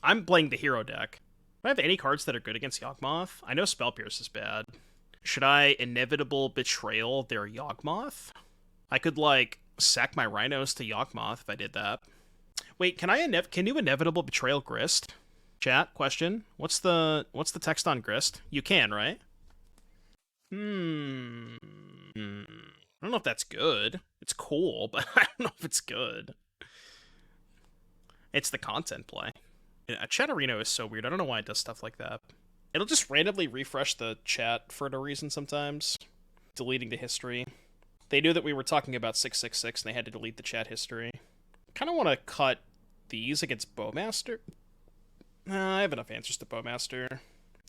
I'm playing the hero deck. Do I have any cards that are good against Yawgmoth? I know Spell Pierce is bad. Should I Inevitable Betrayal their Yawgmoth? I could, like, sack my Rhinos to Yawgmoth if I did that. Wait, can you Inevitable Betrayal Grist? Chat, question. What's the text on Grist? You can, right? I don't know if that's good. It's cool, but I don't know if it's good. It's the content play. Yeah, Chatterino is so weird. I don't know why it does stuff like that. It'll just randomly refresh the chat for no reason sometimes, deleting the history. They knew that we were talking about 666 and they had to delete the chat history. Kind of want to cut these against Bowmaster. I have enough answers to Bowmaster.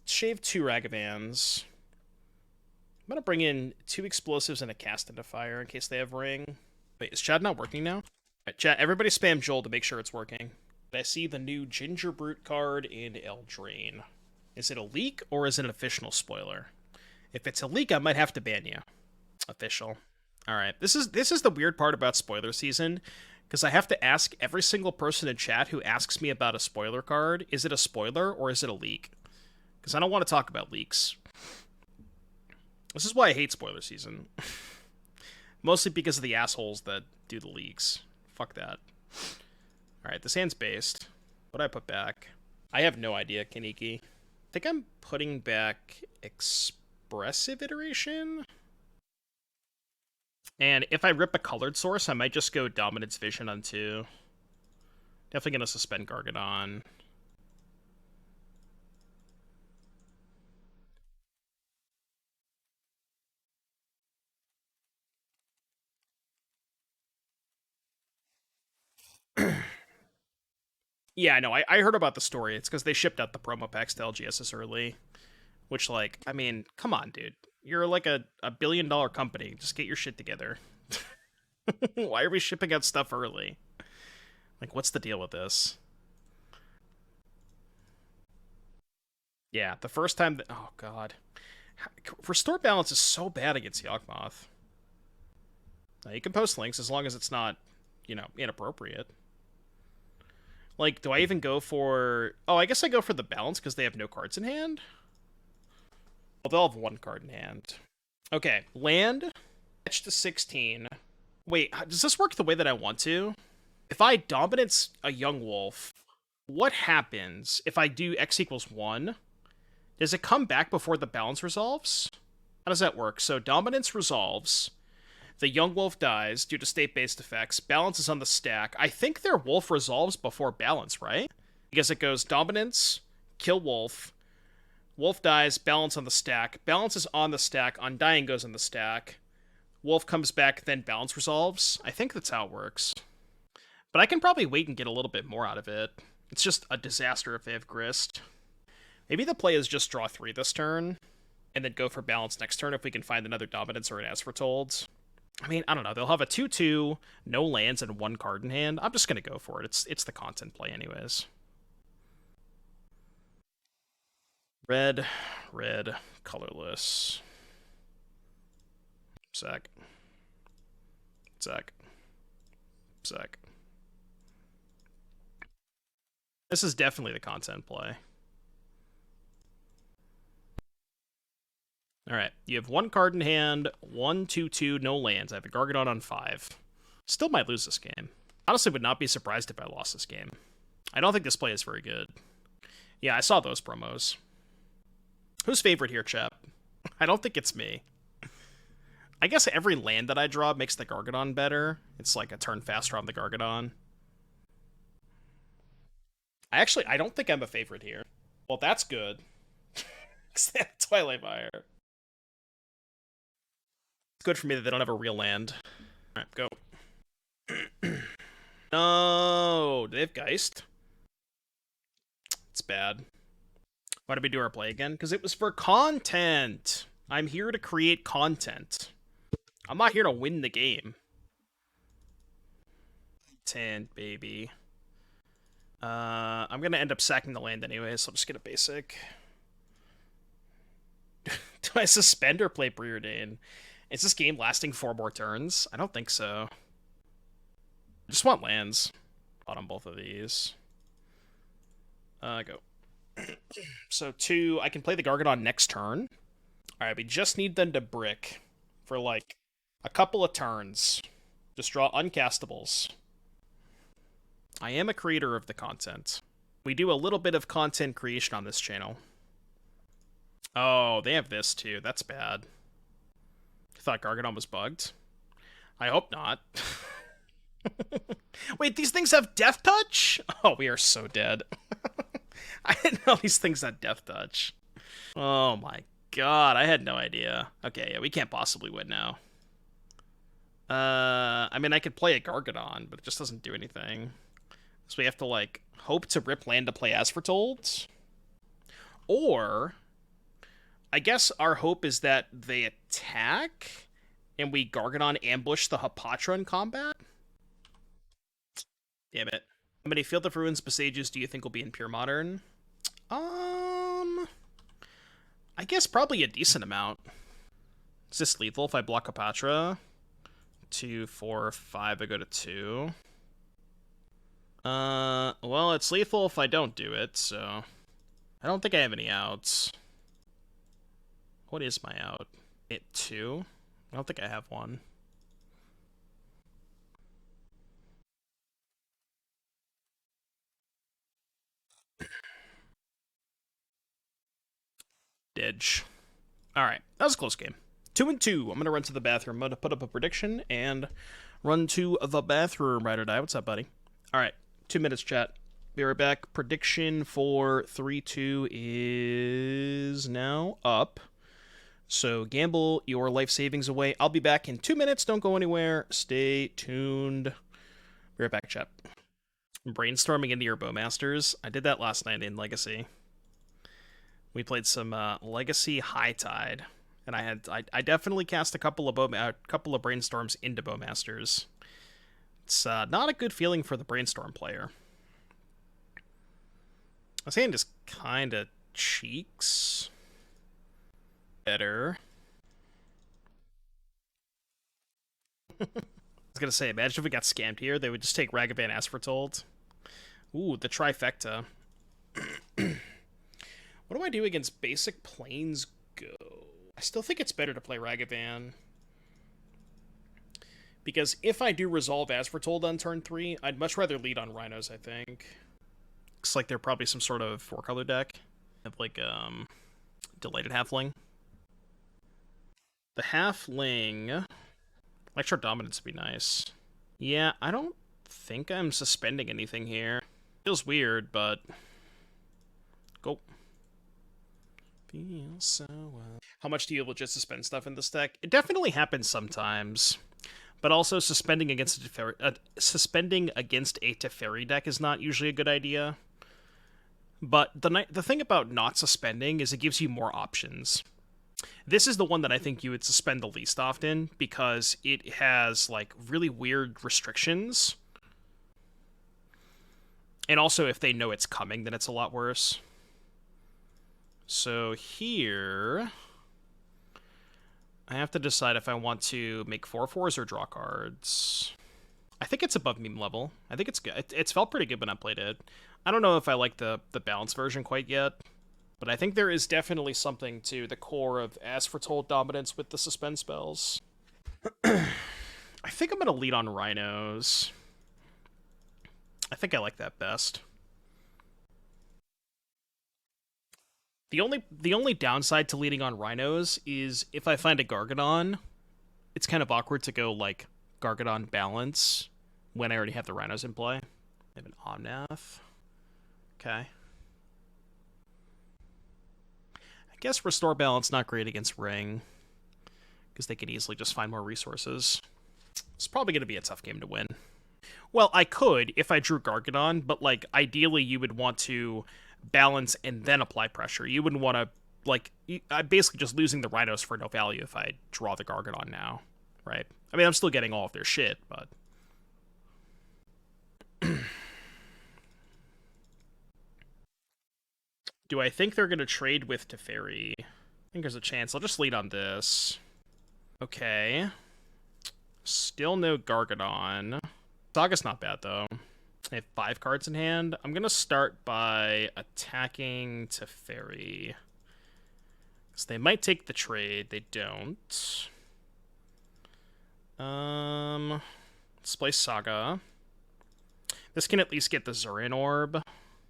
Shave 2 Ragavans. I'm gonna bring in 2 explosives and a cast into fire in case they have ring. Wait, is chat not working now? Alright, chat, everybody spam Joel to make sure it's working. I see the new Ginger Brute card in Eldraine. Is it a leak or is it an official spoiler? If it's a leak, I might have to ban you. Official. Alright, this is the weird part about spoiler season, because I have to ask every single person in chat who asks me about a spoiler card, is it a spoiler or is it a leak? Because I don't want to talk about leaks. This is why I hate spoiler season. Mostly because of the assholes that do the leaks. Fuck that. Alright, this hand's based. What do I put back? I have no idea, Kaneki. I think I'm putting back Expressive Iteration? And if I rip a colored source, I might just go Dominance Vision on 2. Definitely gonna suspend Gargadon. Yeah, I know. I heard about the story. It's because they shipped out the promo packs to LGSs early. Which, like, I mean, come on, dude. You're like a billion-dollar company. Just get your shit together. Why are we shipping out stuff early? Like, what's the deal with this? Yeah, the first time that... Oh, God. Restore Balance is so bad against Yawgmoth. Now, you can post links as long as it's not, you know, inappropriate. Like, do I even go for... Oh, I guess I go for the Balance because they have no cards in hand? Well, they'll have 1 card in hand. Okay, land. Fetch to 16. Wait, does this work the way that I want to? If I Dominance a Young Wolf, what happens if I do X equals 1? Does it come back before the Balance resolves? How does that work? So Dominance resolves. The Young Wolf dies due to state-based effects. Balance is on the stack. I think their Wolf resolves before Balance, right? Because it goes Dominance, kill Wolf, Wolf dies, balance on the stack. Balance is on the stack, Undying goes on the stack. Wolf comes back, then balance resolves. I think that's how it works. But I can probably wait and get a little bit more out of it. It's just a disaster if they have Grist. Maybe the play is just draw 3 this turn, and then go for balance next turn if we can find another Dominance or an As Foretold. I mean, I don't know. They'll have a 2/2, no lands, and 1 card in hand. I'm just going to go for it. It's the content play anyways. Red, colorless. Sec. This is definitely the content play. Alright, you have 1 card in hand, 1/2/2, no lands. I have a Gargadon on 5. Still might lose this game. Honestly, would not be surprised if I lost this game. I don't think this play is very good. Yeah, I saw those promos. Who's favorite here, chap? I don't think it's me. I guess every land that I draw makes the Gargadon better. It's like a turn faster on the Gargadon. I don't think I'm a favorite here. Well, that's good. Twilight Fire. It's good for me that they don't have a real land. Alright, go. No, do they have Geist? It's bad. Why did we do our play again? Because it was for content. I'm here to create content. I'm not here to win the game. Content, baby. I'm going to end up sacking the land anyway, so I'll just get a basic. Do I suspend or play Preordain? Is this game lasting 4 more turns? I don't think so. I just want lands. On both of these. Go. So 2, I can play the Gargadon next turn. Alright, we just need them to brick for like a couple of turns. Just draw uncastables. I am a creator of the content. We do a little bit of content creation on this channel. Oh, they have this too. That's bad. I thought Gargadon was bugged. I hope not. Wait, these things have Death Touch? Oh, we are so dead. I didn't know these things had Death Touch. Oh my god, I had no idea. Okay, yeah, we can't possibly win now. I mean, I could play a Gargadon, but it just doesn't do anything. So we have to, like, hope to rip land to play As Foretold. Or, I guess our hope is that they attack, and we Gargadon ambush the Hapatra in combat? Damn it. How many Field of Ruins Besages do you think will be in Pure Modern? I guess probably a decent amount. Is this lethal if I block Hapatra? 2, 4, 5, I go to 2. Well, it's lethal if I don't do it, so... I don't think I have any outs. What is my out? Hit 2? I don't think I have one. Didge. Alright, that was a close game. 2-2. I'm gonna run to the bathroom. I'm gonna put up a prediction and run to the bathroom. Ride or die. What's up, buddy? Alright, 2 minutes, chat. Be right back. Prediction for 3-2 is now up. So gamble your life savings away. I'll be back in 2 minutes. Don't go anywhere. Stay tuned. Be right back, chat. Brainstorming into your Bowmasters. I did that last night in Legacy. We played some Legacy High Tide, and I definitely cast a couple of brainstorms into Bowmasters. It's not a good feeling for the brainstorm player. This hand just kind of cheeks better. I was gonna say, imagine if we got scammed here. They would just take Ragavan As Foretold. Ooh, the trifecta. What do I do against basic Plains Go? I still think it's better to play Ragavan. Because if I do resolve As Foretold on turn 3, I'd much rather lead on Rhinos, I think. Looks like they're probably some sort of 4-color deck. Have like, Delighted Halfling. The Halfling... Electrodominance would be nice. Yeah, I don't think I'm suspending anything here. Feels weird, but... Go. Feel so well. How much do you legit suspend stuff in this deck? It definitely happens sometimes, but also suspending against a Teferi deck is not usually a good idea. But the thing about not suspending is it gives you more options. This is the one that I think you would suspend the least often because it has like really weird restrictions. And also if they know it's coming, then it's a lot worse. So here I have to decide if I want to make 4/4s or draw cards. I think it's above meme level. I think it's good. It's felt pretty good when I played it. I don't know if I like the balanced version quite yet, but I think there is definitely something to the core of As Foretold dominance with the suspend spells. I think I'm going to lead on Rhinos. I think I like that best. The only downside to leading on Rhinos is if I find a Gargadon, it's kind of awkward to go, like, Gargadon balance when I already have the Rhinos in play. I have an Omnath. Okay. I guess Restore Balance not great against Ring, because they could easily just find more resources. It's probably going to be a tough game to win. Well, I could if I drew Gargadon, but, like, ideally you would want to balance and then apply pressure. You wouldn't want to, like, I'm basically just losing the Rhinos for no value if I draw the Gargadon now, right? I mean, I'm still getting all of their shit, but... Do I think they're going to trade with Teferi? I think there's a chance. I'll just lead on this. Okay. Still no Gargadon. Saga's not bad, though. I have 5 cards in hand. I'm going to start by attacking Teferi. So they might take the trade. They don't. Let's play Saga. This can at least get the Zuran Orb. I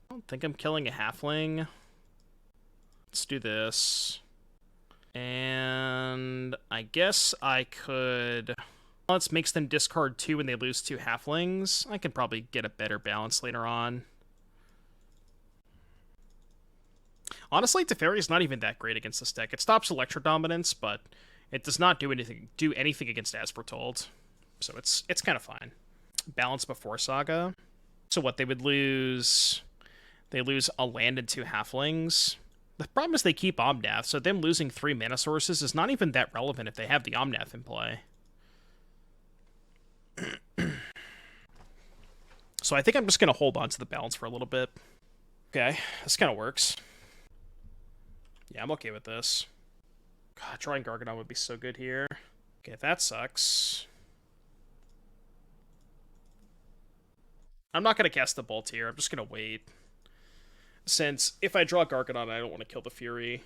don't think I'm killing a halfling. Let's do this. And I guess I could... Let's makes them discard 2 when they lose 2 halflings. I can probably get a better balance later on. Honestly, Teferi's not even that great against this deck. It stops Electrodominance, but it does not do anything against As Foretold. So it's kind of fine. Balance before Saga. So what, they would lose... They lose a land and 2 halflings. The problem is they keep Omnath, so them losing 3 mana sources is not even that relevant if they have the Omnath in play. So I think I'm just going to hold on to the balance for a little bit. Okay, this kind of works. Yeah, I'm okay with this. God, drawing Gargadon would be so good here. Okay, that sucks. I'm not going to cast the Bolt here. I'm just going to wait. Since if I draw Gargadon, I don't want to kill the Fury.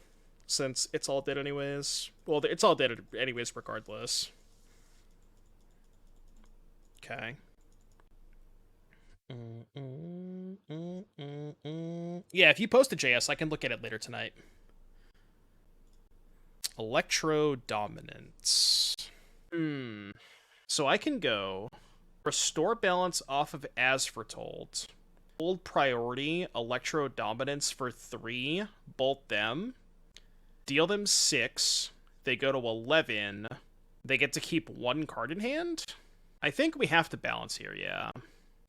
Since it's all dead anyways. Well, it's all dead anyways regardless. Okay. Yeah, if you post a JS, I can look at it later tonight. Electrodominance. So I can go Restore Balance off of As Foretold. Hold priority, Electrodominance for 3, bolt them. Deal them 6. They go to 11. They get to keep 1 card in hand? I think we have to balance here, yeah.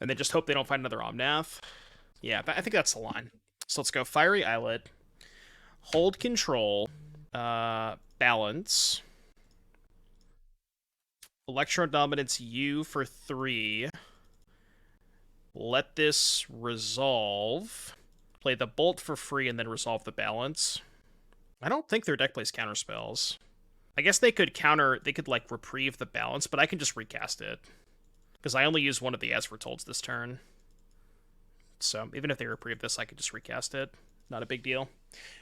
And then just hope they don't find another Omnath. Yeah, I think that's the line. So let's go Fiery Islet. Hold control. Balance. Electrodominance U for 3. Let this resolve. Play the Bolt for free and then resolve the balance. I don't think their deck plays counter spells. I guess they could like reprieve the balance, but I can just recast it. Because I only use one of the As Foretold this turn. So even if they reprieve this, I could just recast it. Not a big deal.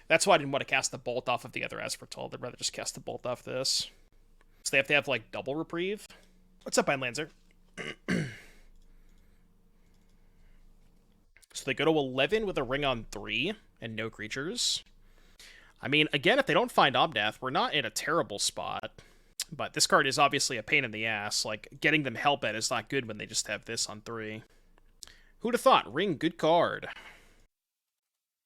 That's why I didn't want to cast the Bolt off of the other As Foretold. I'd rather just cast the Bolt off this. So they have to have like double reprieve. What's up, Lancer? So they go to 11 with a ring on 3 and no creatures. I mean, again, if they don't find Omnath, we're not in a terrible spot. But this card is obviously a pain in the ass. Like, getting them Hellbent is not good when they just have this on 3. Who'd have thought? Ring, good card.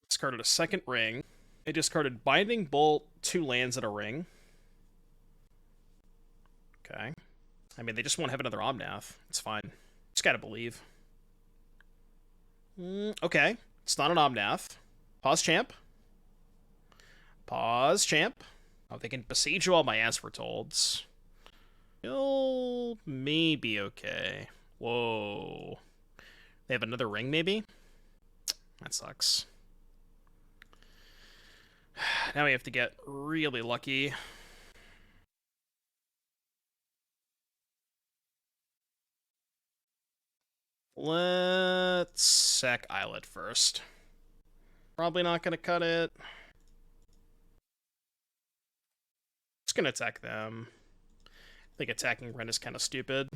Discarded a second ring. I discarded Binding Bolt, 2 lands, and a ring. Okay. I mean, they just won't have another Omnath. It's fine. Just gotta believe. Okay. It's not an Omnath. Pause champ. Pause champ. Oh, they can besiege all my As Foretolds. You'll maybe okay. Whoa. They have another ring, maybe? That sucks. Now we have to get really lucky. Let's sack Islet first. Probably not going to cut it. Just going to attack them. I think attacking Ren is kind of stupid.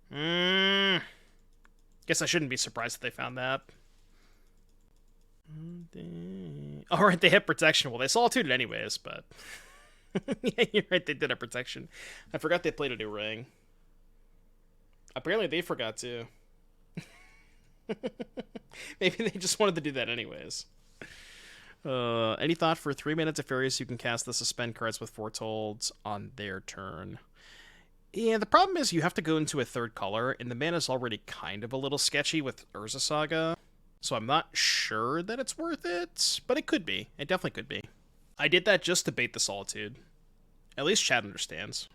Guess I shouldn't be surprised if they found that. Alright, they hit protection. Well, they solitude it anyways, but... yeah, you're right, they did have protection. I forgot they played a new ring. Apparently they forgot to. Maybe they just wanted to do that anyways. Any thought for 3 minutes of Furious you can cast the suspend cards with Foretold on their turn? Yeah, the problem is you have to go into a third color, and the mana's already kind of a little sketchy with Urza Saga, so I'm not sure that it's worth it, but it could be. It definitely could be. I did that just to bait the Solitude. At least Chad understands.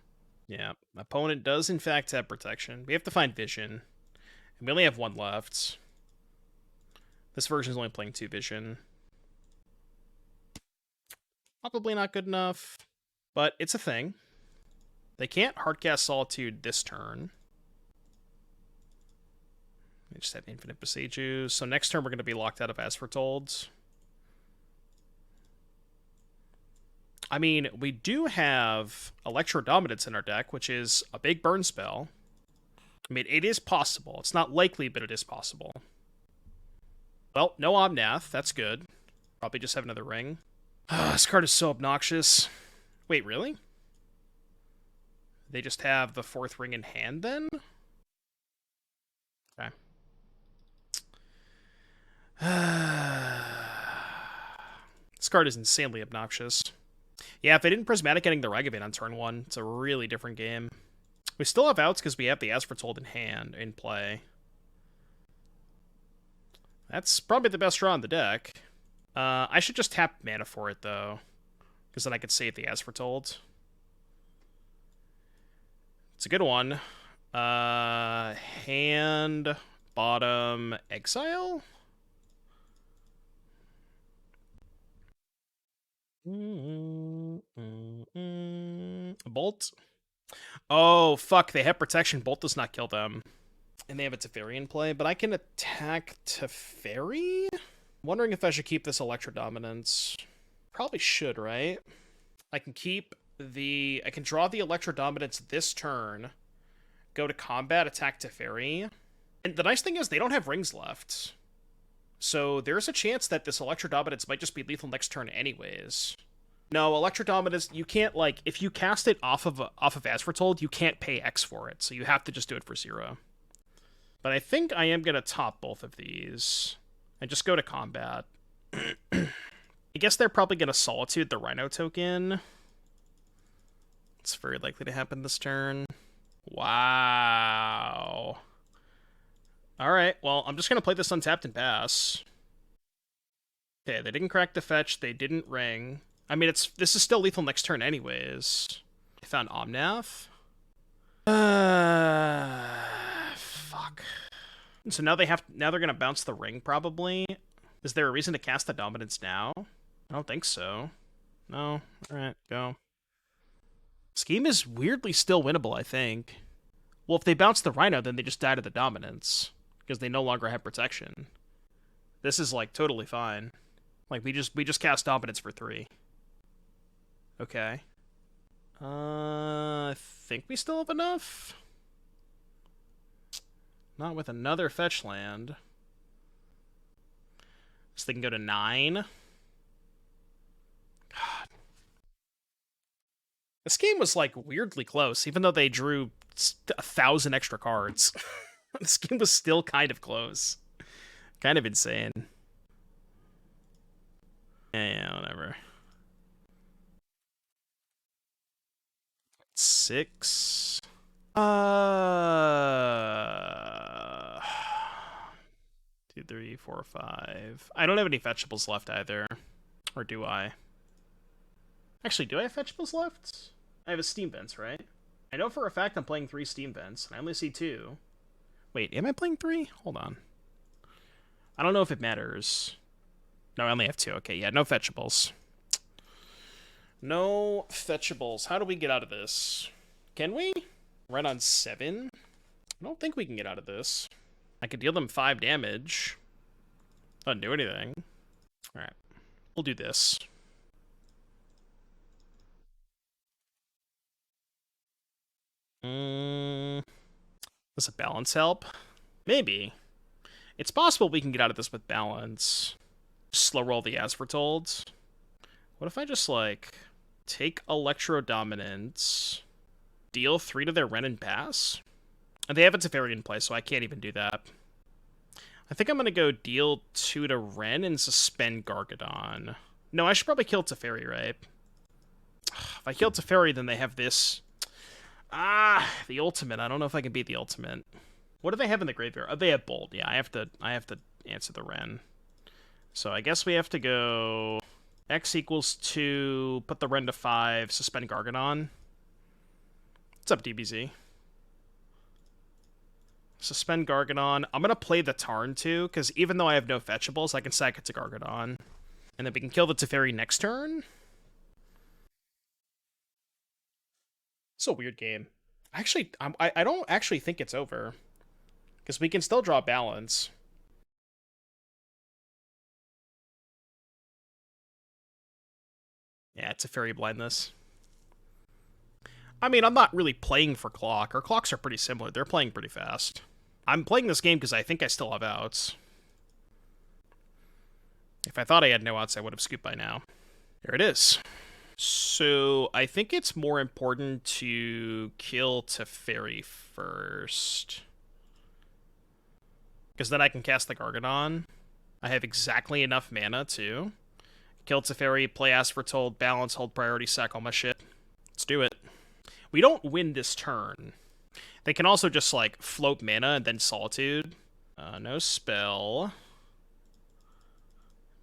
Yeah, opponent does in fact have protection. We have to find Vision, and we only have 1 left. This version is only playing 2 Vision. Probably not good enough, but it's a thing. They can't hardcast Solitude this turn. They just have infinite Besieges. So next turn we're going to be locked out of As Foretold. I mean, we do have Electrodominance in our deck, which is a big burn spell. I mean, it is possible. It's not likely, but it is possible. Well, no Omnath. That's good. Probably just have another ring. This card is so obnoxious. Wait, really? They just have the 4th ring in hand, then? Okay. This card is insanely obnoxious. Yeah, if they didn't Prismatic Ending the Ragavan on turn 1, it's a really different game. We still have outs because we have the As Foretold in hand, in play. That's probably the best draw on the deck. I should just tap mana for it, though, because then I could save the As Foretold. It's a good one. Hand, bottom, exile? Bolt? Oh, fuck, they have protection. Bolt does not kill them. And they have a Teferi in play, but I can attack Teferi? Wondering if I should keep this Electrodominance. Probably should, right? I can keep the... I can draw the Electrodominance this turn, go to combat, attack Teferi. And the nice thing is they don't have rings left. So there's a chance that this Electrodominance might just be lethal next turn anyways. No, Electrodominance, you can't, like, if you cast it off of As Foretold, you can't pay X for it, so you have to just do it for 0. But I think I am going to top both of these and just go to combat. I guess they're probably going to Solitude the Rhino token. It's very likely to happen this turn. Wow. Alright, well, I'm just going to play this untapped and pass. Okay, they didn't crack the fetch, they didn't ring. I mean, this is still lethal next turn anyways. I found Omnath. Fuck. So now they're going to bounce the ring, probably. Is there a reason to cast the Dominance now? I don't think so. No? Alright, go. Scheme is weirdly still winnable, I think. Well, if they bounce the Rhino, then they just die to the Dominance, because they no longer have protection. This is, like, totally fine. Like, we just cast Dominance for 3. Okay. I think we still have enough? Not with another fetch land. So they can go to 9. God. This game was, like, weirdly close, even though they drew 1,000 extra cards. This game was still kind of close. Kind of insane. Yeah, whatever. 6. 2, 3, 4, 5. I don't have any fetchables left either. Or do I? Actually, do I have fetchables left? I have a Steam Vents, right? I know for a fact I'm playing 3 Steam Vents, and I only see 2. Wait, am I playing 3? Hold on. I don't know if it matters. No, I only have 2. Okay, yeah, no fetchables. No fetchables. How do we get out of this? Can we? Right on 7? I don't think we can get out of this. I could deal them 5 damage. Doesn't do anything. Alright. We'll do this. Does a balance help? Maybe. It's possible we can get out of this with balance. Slow roll the As Foretold. What if I just, like, take Electrodominance, deal 3 to their Ren and pass? And they have a Teferi in play, so I can't even do that. I think I'm going to go deal 2 to Ren and suspend Gargadon. No, I should probably kill Teferi, right? If I kill Teferi, then they have this. The ultimate. I don't know if I can beat the ultimate. What do they have in the graveyard? Oh, they have Bold. Yeah, I have to answer the Ren. So I guess we have to go X equals 2, put the Ren to 5, suspend Gargadon. What's up, DBZ? Suspend Gargadon. I'm going to play the Tarn, too, because even though I have no fetchables, I can sack it to Gargadon. And then we can kill the Teferi next turn. It's a weird game. Actually, I don't actually think it's over. Because we can still draw balance. Yeah, it's a Fairy Blindness. I mean, I'm not really playing for Clock. Our clocks are pretty similar. They're playing pretty fast. I'm playing this game because I think I still have outs. If I thought I had no outs, I would have scooped by now. Here it is. So, I think it's more important to kill Teferi first. Because then I can cast the Gargadon. I have exactly enough mana, too. Kill Teferi, play As Foretold, balance, hold priority, sack all my shit. Let's do it. We don't win this turn. They can also just, like, float mana and then Solitude. No spell.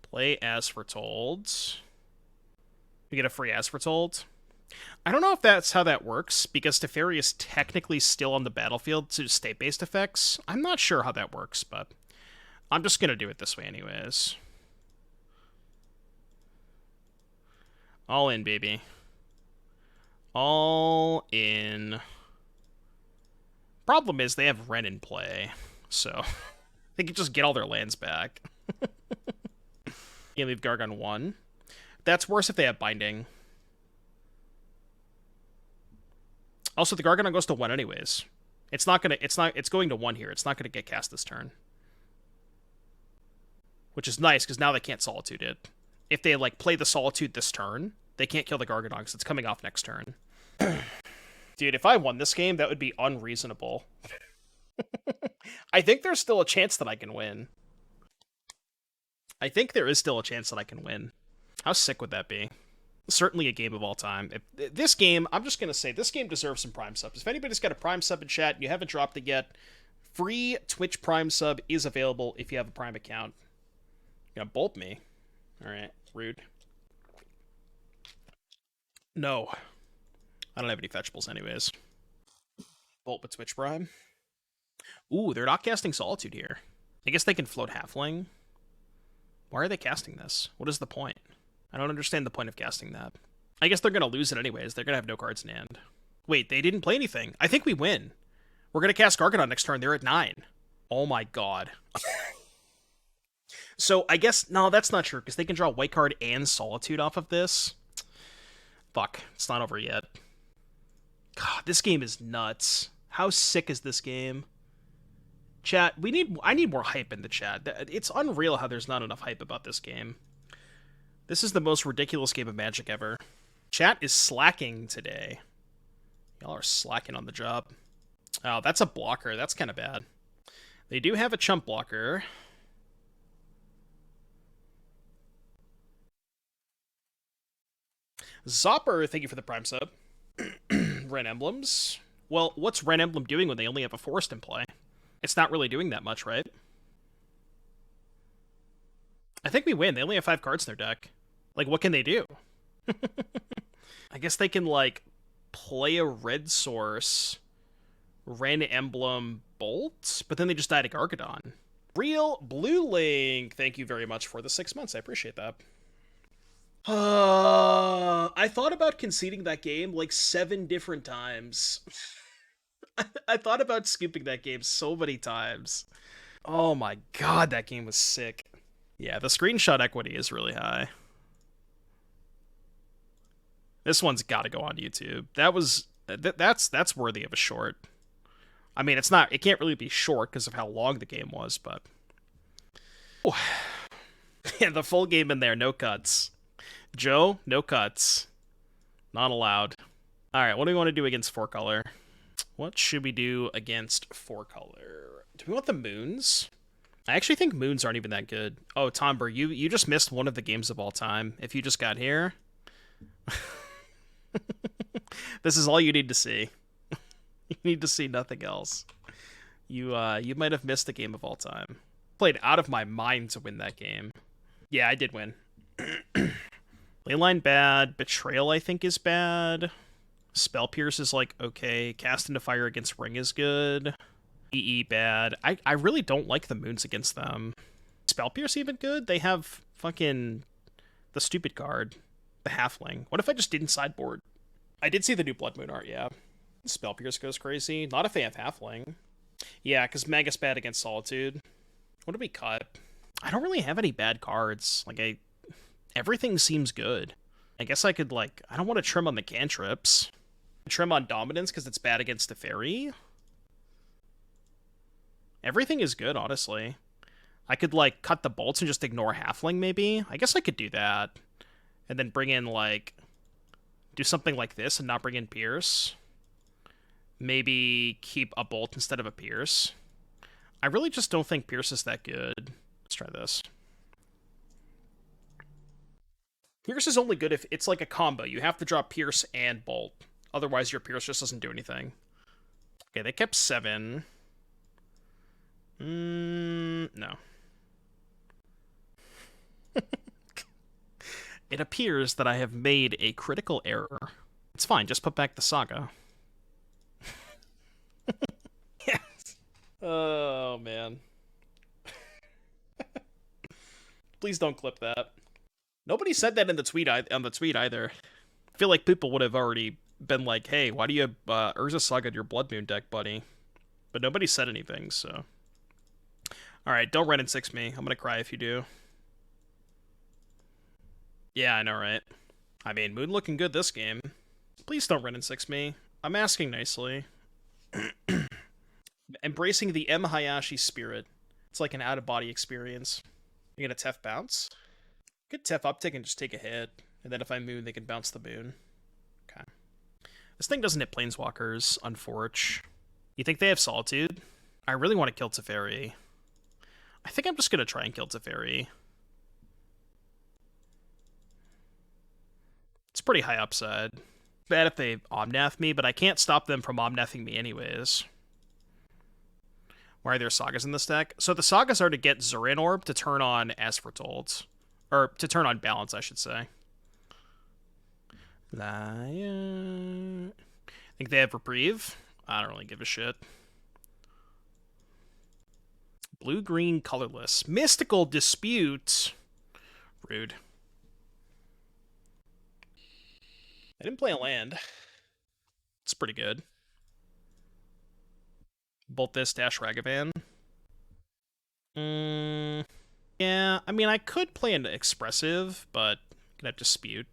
Play As Foretold. We get a free As Foretold. I don't know if that's how that works, because Teferi is technically still on the battlefield to state-based effects. I'm not sure how that works, but I'm just going to do it this way anyways. All in, baby. All in. Problem is, they have Ren in play, so they can just get all their lands back. You leave Gargadon 1. That's worse if they have Binding. Also, the Gargadon goes to 1 anyways. It's going to 1 here. It's not gonna get cast this turn. Which is nice, because now they can't Solitude it. If they, like, play the Solitude this turn, they can't kill the Gargadon, because it's coming off next turn. Dude, if I won this game, that would be unreasonable. I think there's still a chance that I can win. I think there is still a chance that I can win. How sick would that be? Certainly a game of all time. This game, I'm just going to say, this game deserves some Prime subs. If anybody's got a Prime sub in chat and you haven't dropped it yet, free Twitch Prime sub is available if you have a Prime account. You're going to bolt me? Alright, rude. No. I don't have any fetchables anyways. Bolt with Twitch Prime. Ooh, they're not casting Solitude here. I guess they can float Halfling. Why are they casting this? What is the point? I don't understand the point of casting that. I guess they're going to lose it anyways. They're going to have no cards in hand. Wait, they didn't play anything. I think we win. We're going to cast Gargadon next turn. They're at 9. Oh my god. So I guess, no, that's not true, because they can draw White card and Solitude off of this. Fuck, it's not over yet. God, this game is nuts. How sick is this game? Chat, I need more hype in the chat. It's unreal how there's not enough hype about this game. This is the most ridiculous game of Magic ever. Chat is slacking today. Y'all are slacking on the job. Oh, that's a blocker. That's kind of bad. They do have a chump blocker. Zopper, thank you for the Prime sub. Ren Emblems. Well, what's Ren Emblem doing when they only have a forest in play? It's not really doing that much, right? I think we win. They only have 5 cards in their deck. Like, what can they do? I guess they can, like, play a red source, Ren Emblem Bolt, but then they just die to Gargadon. Real Blue Link, thank you very much for the 6 months. I appreciate that. I thought about conceding that game like 7 different times. I thought about skipping that game so many times. Oh my god, that game was sick. Yeah, the screenshot equity is really high. This one's got to go on YouTube. That's worthy of a short. I mean, it can't really be short because of how long the game was, but yeah, the full game in there, no cuts. Joe, no cuts. Not allowed. All right, what do we want to do against 4-color? What should we do against 4-color? Do we want the moons? I actually think moons aren't even that good. Oh, Tomber, you just missed one of the games of all time. If you just got here, this is all you need to see. You need to see nothing else. You might have missed the game of all time. Played out of my mind to win that game. Yeah, I did win. Leyline bad. Betrayal I think is bad. Spell Pierce is like okay. Cast into Fire against Ring is good. EE bad. I really don't like the moons against them. Spell Pierce even good? They have fucking the stupid card. The Halfling. What if I just didn't sideboard? I did see the new Blood Moon art, yeah. Spell Pierce goes crazy. Not if they have Halfling. Yeah, because Magus bad against Solitude. What do we cut? I don't really have any bad cards. Like, everything seems good. I guess I could, like... I don't want to trim on the cantrips. Trim on Dominance because it's bad against the Fairy. Everything is good, honestly. I could, like, cut the bolts and just ignore Halfling, maybe? I guess I could do that. And then bring in, like... do something like this and not bring in Pierce. Maybe keep a bolt instead of a Pierce. I really just don't think Pierce is that good. Let's try this. Pierce is only good if it's like a combo. You have to drop Pierce and Bolt. Otherwise, your Pierce just doesn't do anything. Okay, they kept 7. No. It appears that I have made a critical error. It's fine, just put back the Saga. Yes. Oh, man. Please don't clip that. Nobody said that in the tweet on the tweet either. I feel like people would have already been like, hey, why do you Urza Saga your Blood Moon deck, buddy? But nobody said anything, so... Alright, don't Ren and 6 me. I'm gonna cry if you do. Yeah, I know, right? I mean, Moon looking good this game. Please don't Ren and 6 me. I'm asking nicely. Embracing the M. Hayashi spirit. It's like an out-of-body experience. You get a Tef bounce? Get Tef uptick and just take a hit. And then if I Moon, they can bounce the Moon. Okay. This thing doesn't hit Planeswalkers, unfortunately. You think they have Solitude? I really want to kill Teferi. I think I'm just going to try and kill Teferi. It's pretty high upside. Bad if they Omnath me, but I can't stop them from Omnathing me anyways. Why are there Sagas in this deck? So the Sagas are to get Zuran Orb to turn on As Foretold. Or to turn on Balance, I should say. Lion. Think they have Reprieve? I don't really give a shit. Blue-green colorless. Mystical Dispute. Rude. I didn't play a land. It's pretty good. Bolt this, dash Ragavan. Yeah, I mean, I could play an Expressive, but I'm gonna have Dispute.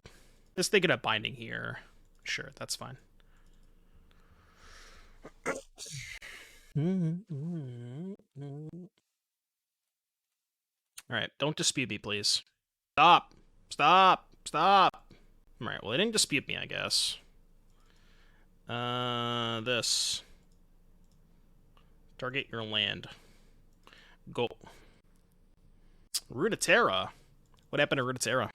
Just thinking of Binding here. Sure, that's fine. Alright, don't dispute me, please. Stop! Stop! Stop! Alright, well, they didn't dispute me, I guess. This. Target your land. Go. Runeterra. What happened to Runeterra?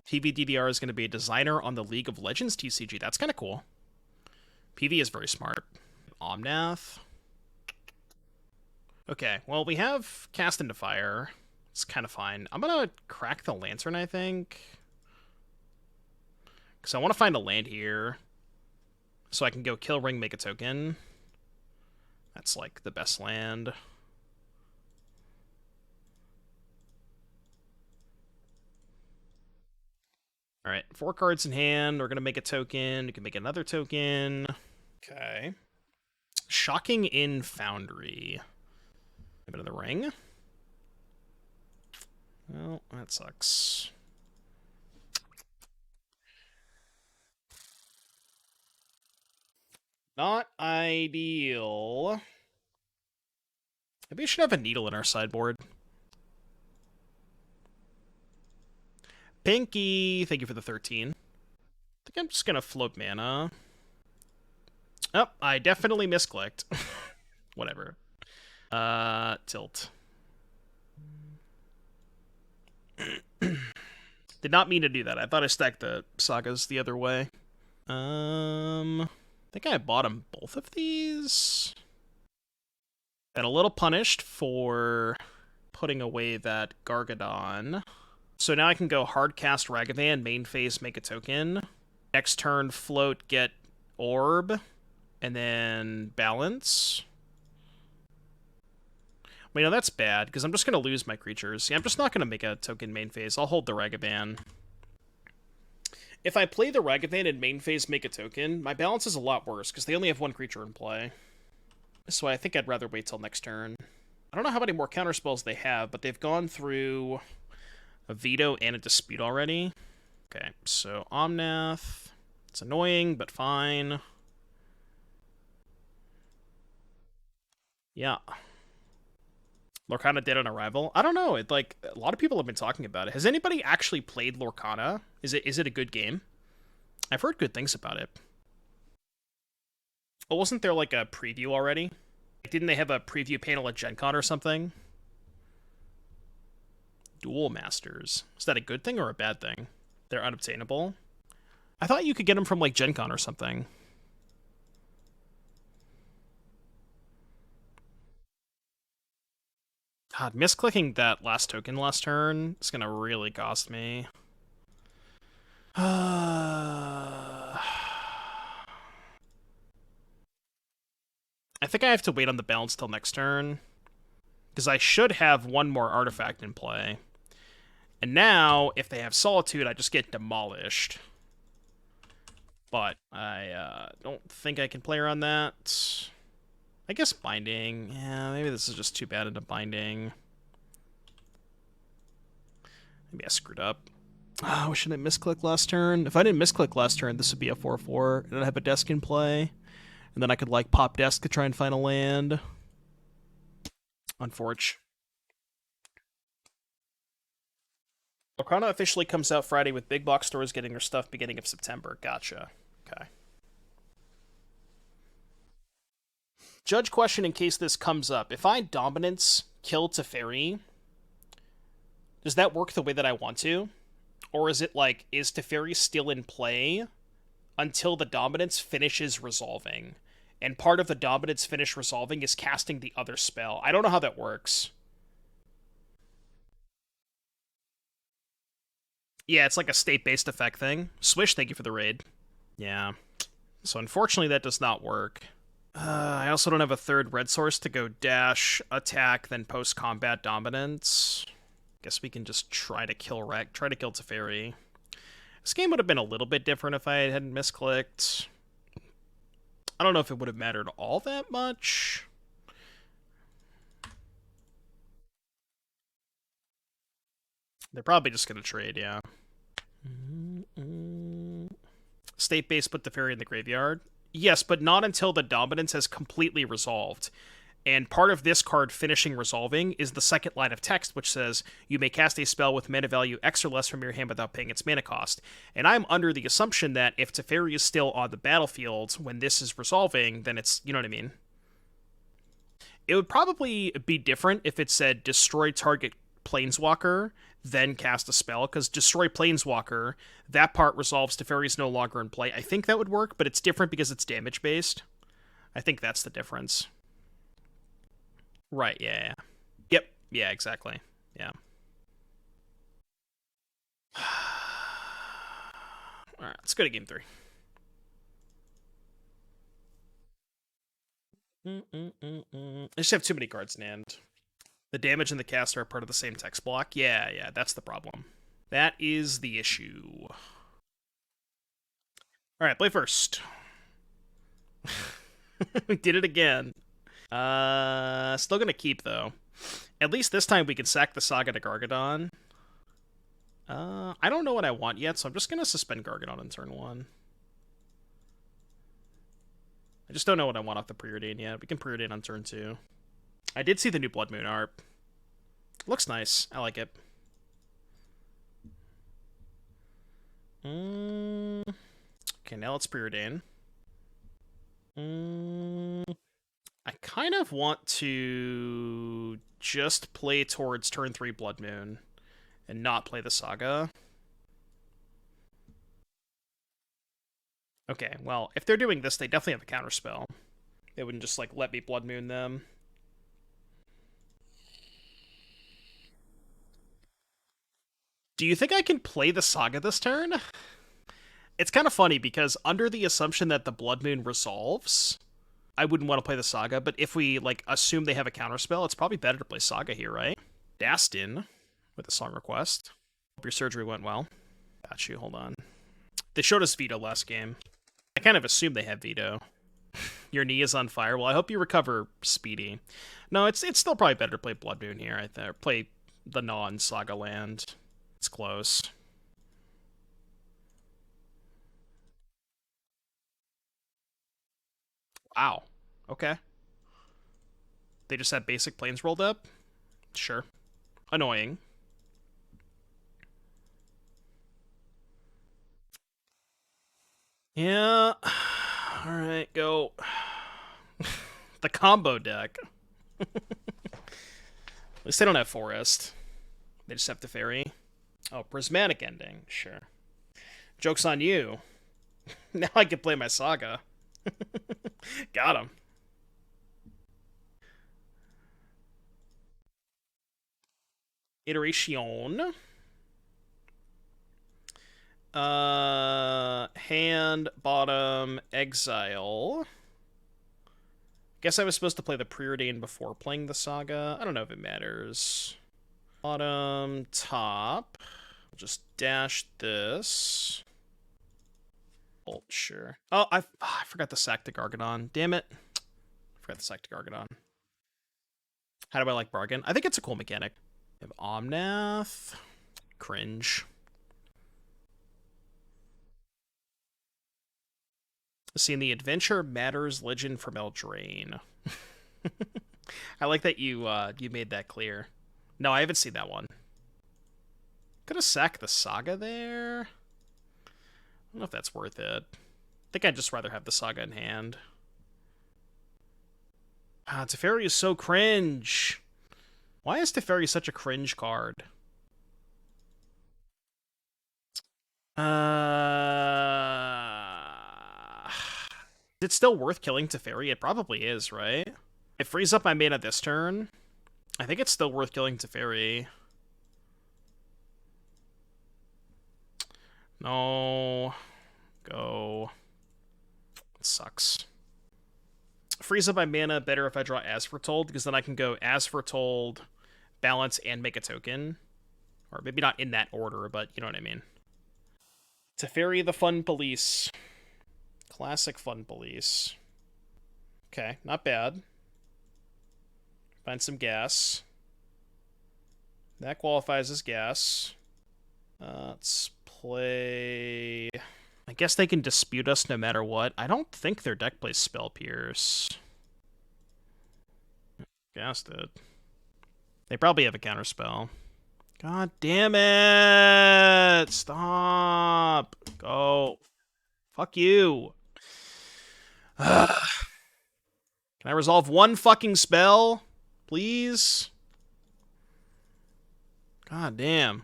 PVDDR is going to be a designer on the League of Legends TCG. That's kind of cool. PV is very smart. Omnath. Okay, well, we have Cast into Fire. It's kind of fine. I'm going to crack the Lantern, I think. Because I want to find a land here. So I can go kill Ring, make a token. That's, like, the best land. Alright, 4 cards in hand. We're going to make a token. We can make another token. Okay. Shocking in Foundry. A bit of the ring. Well, that sucks. Not ideal. Maybe we should have a needle in our sideboard. Pinky, thank you for the 13. I think I'm just gonna float mana. Oh, I definitely misclicked. Whatever. Tilt. Did not mean to do that. I thought I stacked the sagas the other way. I think I bought them both of these. Got a little punished for putting away that Gargadon. So now I can go hardcast Ragavan, main phase, make a token. Next turn, float, get Orb, and then balance. Wait, no, that's bad, because I'm just going to lose my creatures. Yeah, I'm just not going to make a token main phase. I'll hold the Ragavan. If I play the Ragavan and main phase make a token, my balance is a lot worse, because they only have 1 creature in play. So I think I'd rather wait till next turn. I don't know how many more counterspells they have, but they've gone through a Veto and a Dispute already. Okay, so Omnath. It's annoying, but fine. Yeah. Lorcana dead on arrival. I don't know. It like a lot of people have been talking about it. Has anybody actually played Lorcana? Is it a good game? I've heard good things about it. Oh, wasn't there like a preview already? Didn't they have a preview panel at Gen Con or something? Duel Masters. Is that a good thing or a bad thing? They're unobtainable? I thought you could get them from like Gen Con or something. God, misclicking that last token last turn is gonna really cost me. I think I have to wait on the balance till next turn. Because I should have 1 more artifact in play. And now, if they have Solitude, I just get demolished. But I don't think I can play around that. I guess Binding. Yeah, maybe this is just too bad into Binding. Maybe I screwed up. Oh, should I misclick last turn? If I didn't misclick last turn, this would be a 4/4, and I'd have a desk in play. And then I could, like, pop desk to try and find a land. Unfortunate. Lorcana officially comes out Friday with big box stores getting their stuff beginning of September. Gotcha. Okay. Judge question in case this comes up. If I Dominance kill Teferi, does that work the way that I want to? Or is it like, is Teferi still in play until the Dominance finishes resolving? And part of the Dominance finish resolving is casting the other spell. I don't know how that works. Yeah, it's like a state-based effect thing. Swish, thank you for the raid. Yeah. So unfortunately that does not work. I also don't have a third red source to go dash, attack, then post-combat dominance. Guess we can just try to kill Teferi. This game would have been a little bit different if I hadn't misclicked. I don't know if it would have mattered all that much. They're probably just going to trade, yeah. State base put Teferi in the graveyard. Yes, but not until the dominance has completely resolved. And part of this card finishing resolving is the second line of text, which says, you may cast a spell with mana value X or less from your hand without paying its mana cost. And I'm under the assumption that if Teferi is still on the battlefield when this is resolving, then it's, you know what I mean? It would probably be different if it said, destroy target Planeswalker, then cast a spell, because destroy Planeswalker, that part resolves Teferi's no longer in play. I think that would work, but it's different because it's damage-based. I think that's the difference. Right, yeah. Yep, yeah, exactly. Yeah. Alright, let's go to game 3. I just have too many cards in hand. The damage and the cast are part of the same text block. Yeah, that's the problem. That is the issue. Alright, play first. We did it again. Still gonna keep, though. At least this time we can sack the Saga to Gargadon. I don't know what I want yet, so I'm just gonna suspend Gargadon in turn 1. I just don't know what I want off the Preordain yet. We can Preordain on turn 2. I did see the new Blood Moon art. Looks nice. I like it. Okay, now let's Preordain. I kind of want to just play towards turn 3 Blood Moon and not play the Saga. Okay, well, if they're doing this, they definitely have a counterspell. They wouldn't just, like, let me Blood Moon them. Do you think I can play the Saga this turn? It's kind of funny, because under the assumption that the Blood Moon resolves, I wouldn't want to play the Saga, but if we, like, assume they have a counterspell, it's probably better to play Saga here, right? Dastin with a song request. Hope your surgery went well. Got you, hold on. They showed us Veto last game. I kind of assume they have Veto. Your knee is on fire. Well, I hope you recover speedy. No, it's still probably better to play Blood Moon here. I think. Play the non-Saga land. It's close. Wow. Okay. They just have basic planes rolled up? Sure. Annoying. Yeah. Alright, go. The combo deck. At least they don't have Forest. They just have Teferi. Oh, Prismatic Ending. Sure. Joke's on you. Now I can play my Saga. Got him. Iteration. Hand, bottom, exile. Guess I was supposed to play the Preordain before playing the Saga. I don't know if it matters. Bottom, top. I'll just dash this. Oh, sure. Oh, I forgot the sack to Gargadon. Damn it. I forgot the sack to Gargadon. How do I like Bargain? I think it's a cool mechanic. We have Omnath. Cringe. Seeing the Adventure Matters Legend from Eldraine. I like that you made that clear. No, I haven't seen that one. Could have sacked the Saga there. I don't know if that's worth it. I think I'd just rather have the Saga in hand. Ah, Teferi is so cringe. Why is Teferi such a cringe card? Is it still worth killing Teferi? It probably is, right? It frees up my mana this turn. I think it's still worth killing Teferi. No. Go. It sucks. Frees up my mana better if I draw As Foretold, because then I can go As Foretold, balance, and make a token. Or maybe not in that order, but you know what I mean. Teferi the Fun Police. Classic Fun Police. Okay, not bad. Find some gas. That qualifies as gas. Let's play... I guess they can dispute us no matter what. I don't think their deck plays Spell Pierce. Gassed it. They probably have a counterspell. God damn it! Stop! Go. Fuck you. Can I resolve one fucking spell? Please? God damn.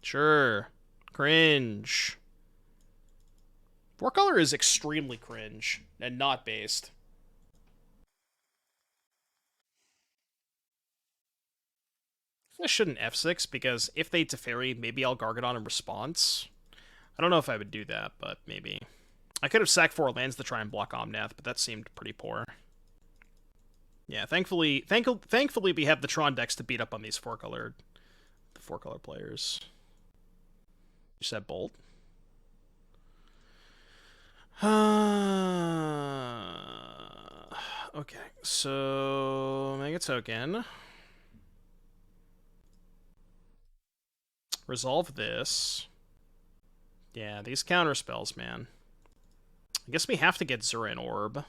Sure. Cringe. Four color is extremely cringe and not based. I shouldn't F6 because if they Teferi, maybe I'll Gargadon in response. I don't know if I would do that, but maybe. I could have sacked 4 lands to try and block Omnath, but that seemed pretty poor. Yeah, thankfully we have the Tron decks to beat up on these four color players. You said Bolt. Okay, so Mega Token. Resolve this. Yeah, these counter spells, man. I guess we have to get Zuran Orb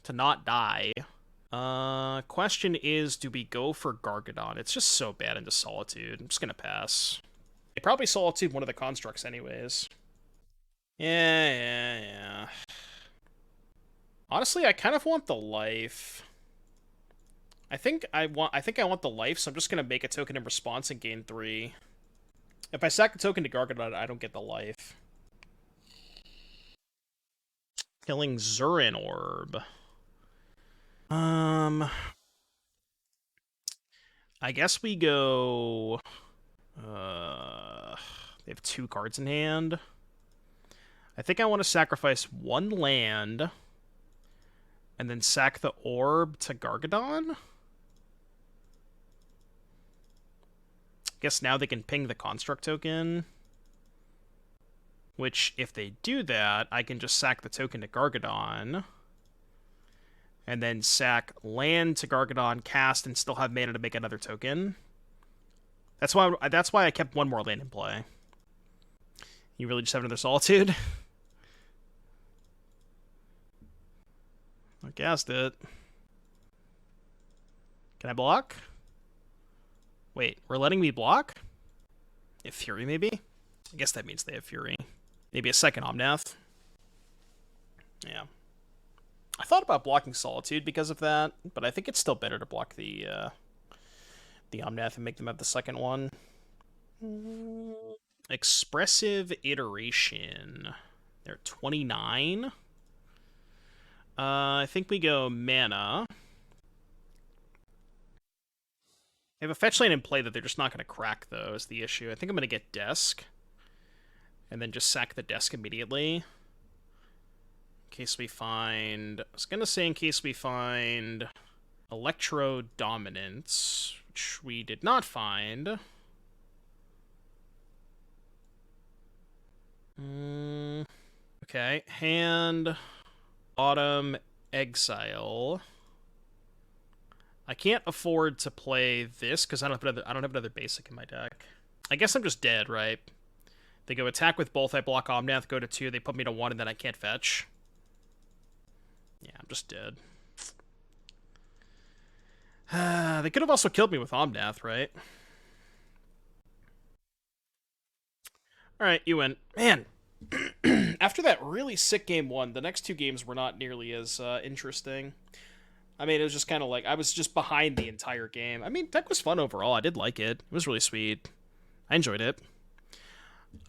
to not die. Question is, do we go for Gargadon? It's just so bad into Solitude. I'm just gonna pass. They probably Solitude one of the constructs anyways. Yeah. Honestly, I kind of want the life. I think I want the life, so I'm just gonna make a token in response and gain 3. If I sack a token to Gargadon, I don't get the life. Killing Zuran Orb. I guess we go... they have 2 cards in hand. I think I want to sacrifice 1 land and then sack the orb to Gargadon. Guess now they can ping the construct token. Which, if they do that, I can just sack the token to Gargadon. And then sack land to Gargadon, cast, and still have mana to make another token. That's why I kept 1 more land in play. You really just have another Solitude? I cast it. Can I block? Wait, we're letting me block? They have Fury, maybe? I guess that means they have Fury. Maybe a second Omnath. Yeah. I thought about blocking Solitude because of that, but I think it's still better to block the Omnath and make them have the second one. Expressive Iteration. They're 29. I think we go mana. They have a fetch land in play that they're just not going to crack, though, is the issue. I think I'm going to get Desk. And then just sack the Desk immediately. In case we find... I was going to say in case we find... Electrodominance, which we did not find. Okay, hand... Autumn Exile. I can't afford to play this because I don't have another basic in my deck. I guess I'm just dead, right? They go attack with both, I block Omnath, go to 2, they put me to 1, and then I can't fetch. Yeah, I'm just dead. They could have also killed me with Omnath, right? Alright, you win. Man, after that really sick game 1, the next 2 games were not nearly as interesting. I mean, it was just kind of like, I was just behind the entire game. I mean, deck was fun overall. I did like it. It was really sweet. I enjoyed it.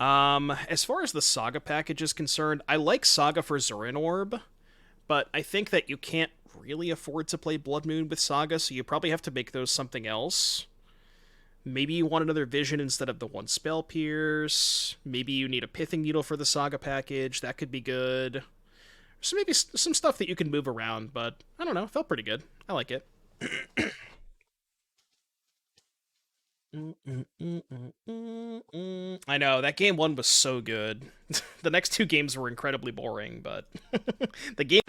As far as the Saga package is concerned, I like Saga for Zuran Orb, but I think that you can't really afford to play Blood Moon with Saga, so you probably have to make those something else. Maybe you want another Vision instead of the 1 Spell Pierce. Maybe you need a Pithing Needle for the Saga package. That could be good. So maybe some stuff that you can move around, but I don't know. It felt pretty good. I like it. I know, that game 1 was so good. The next 2 games were incredibly boring, but the game...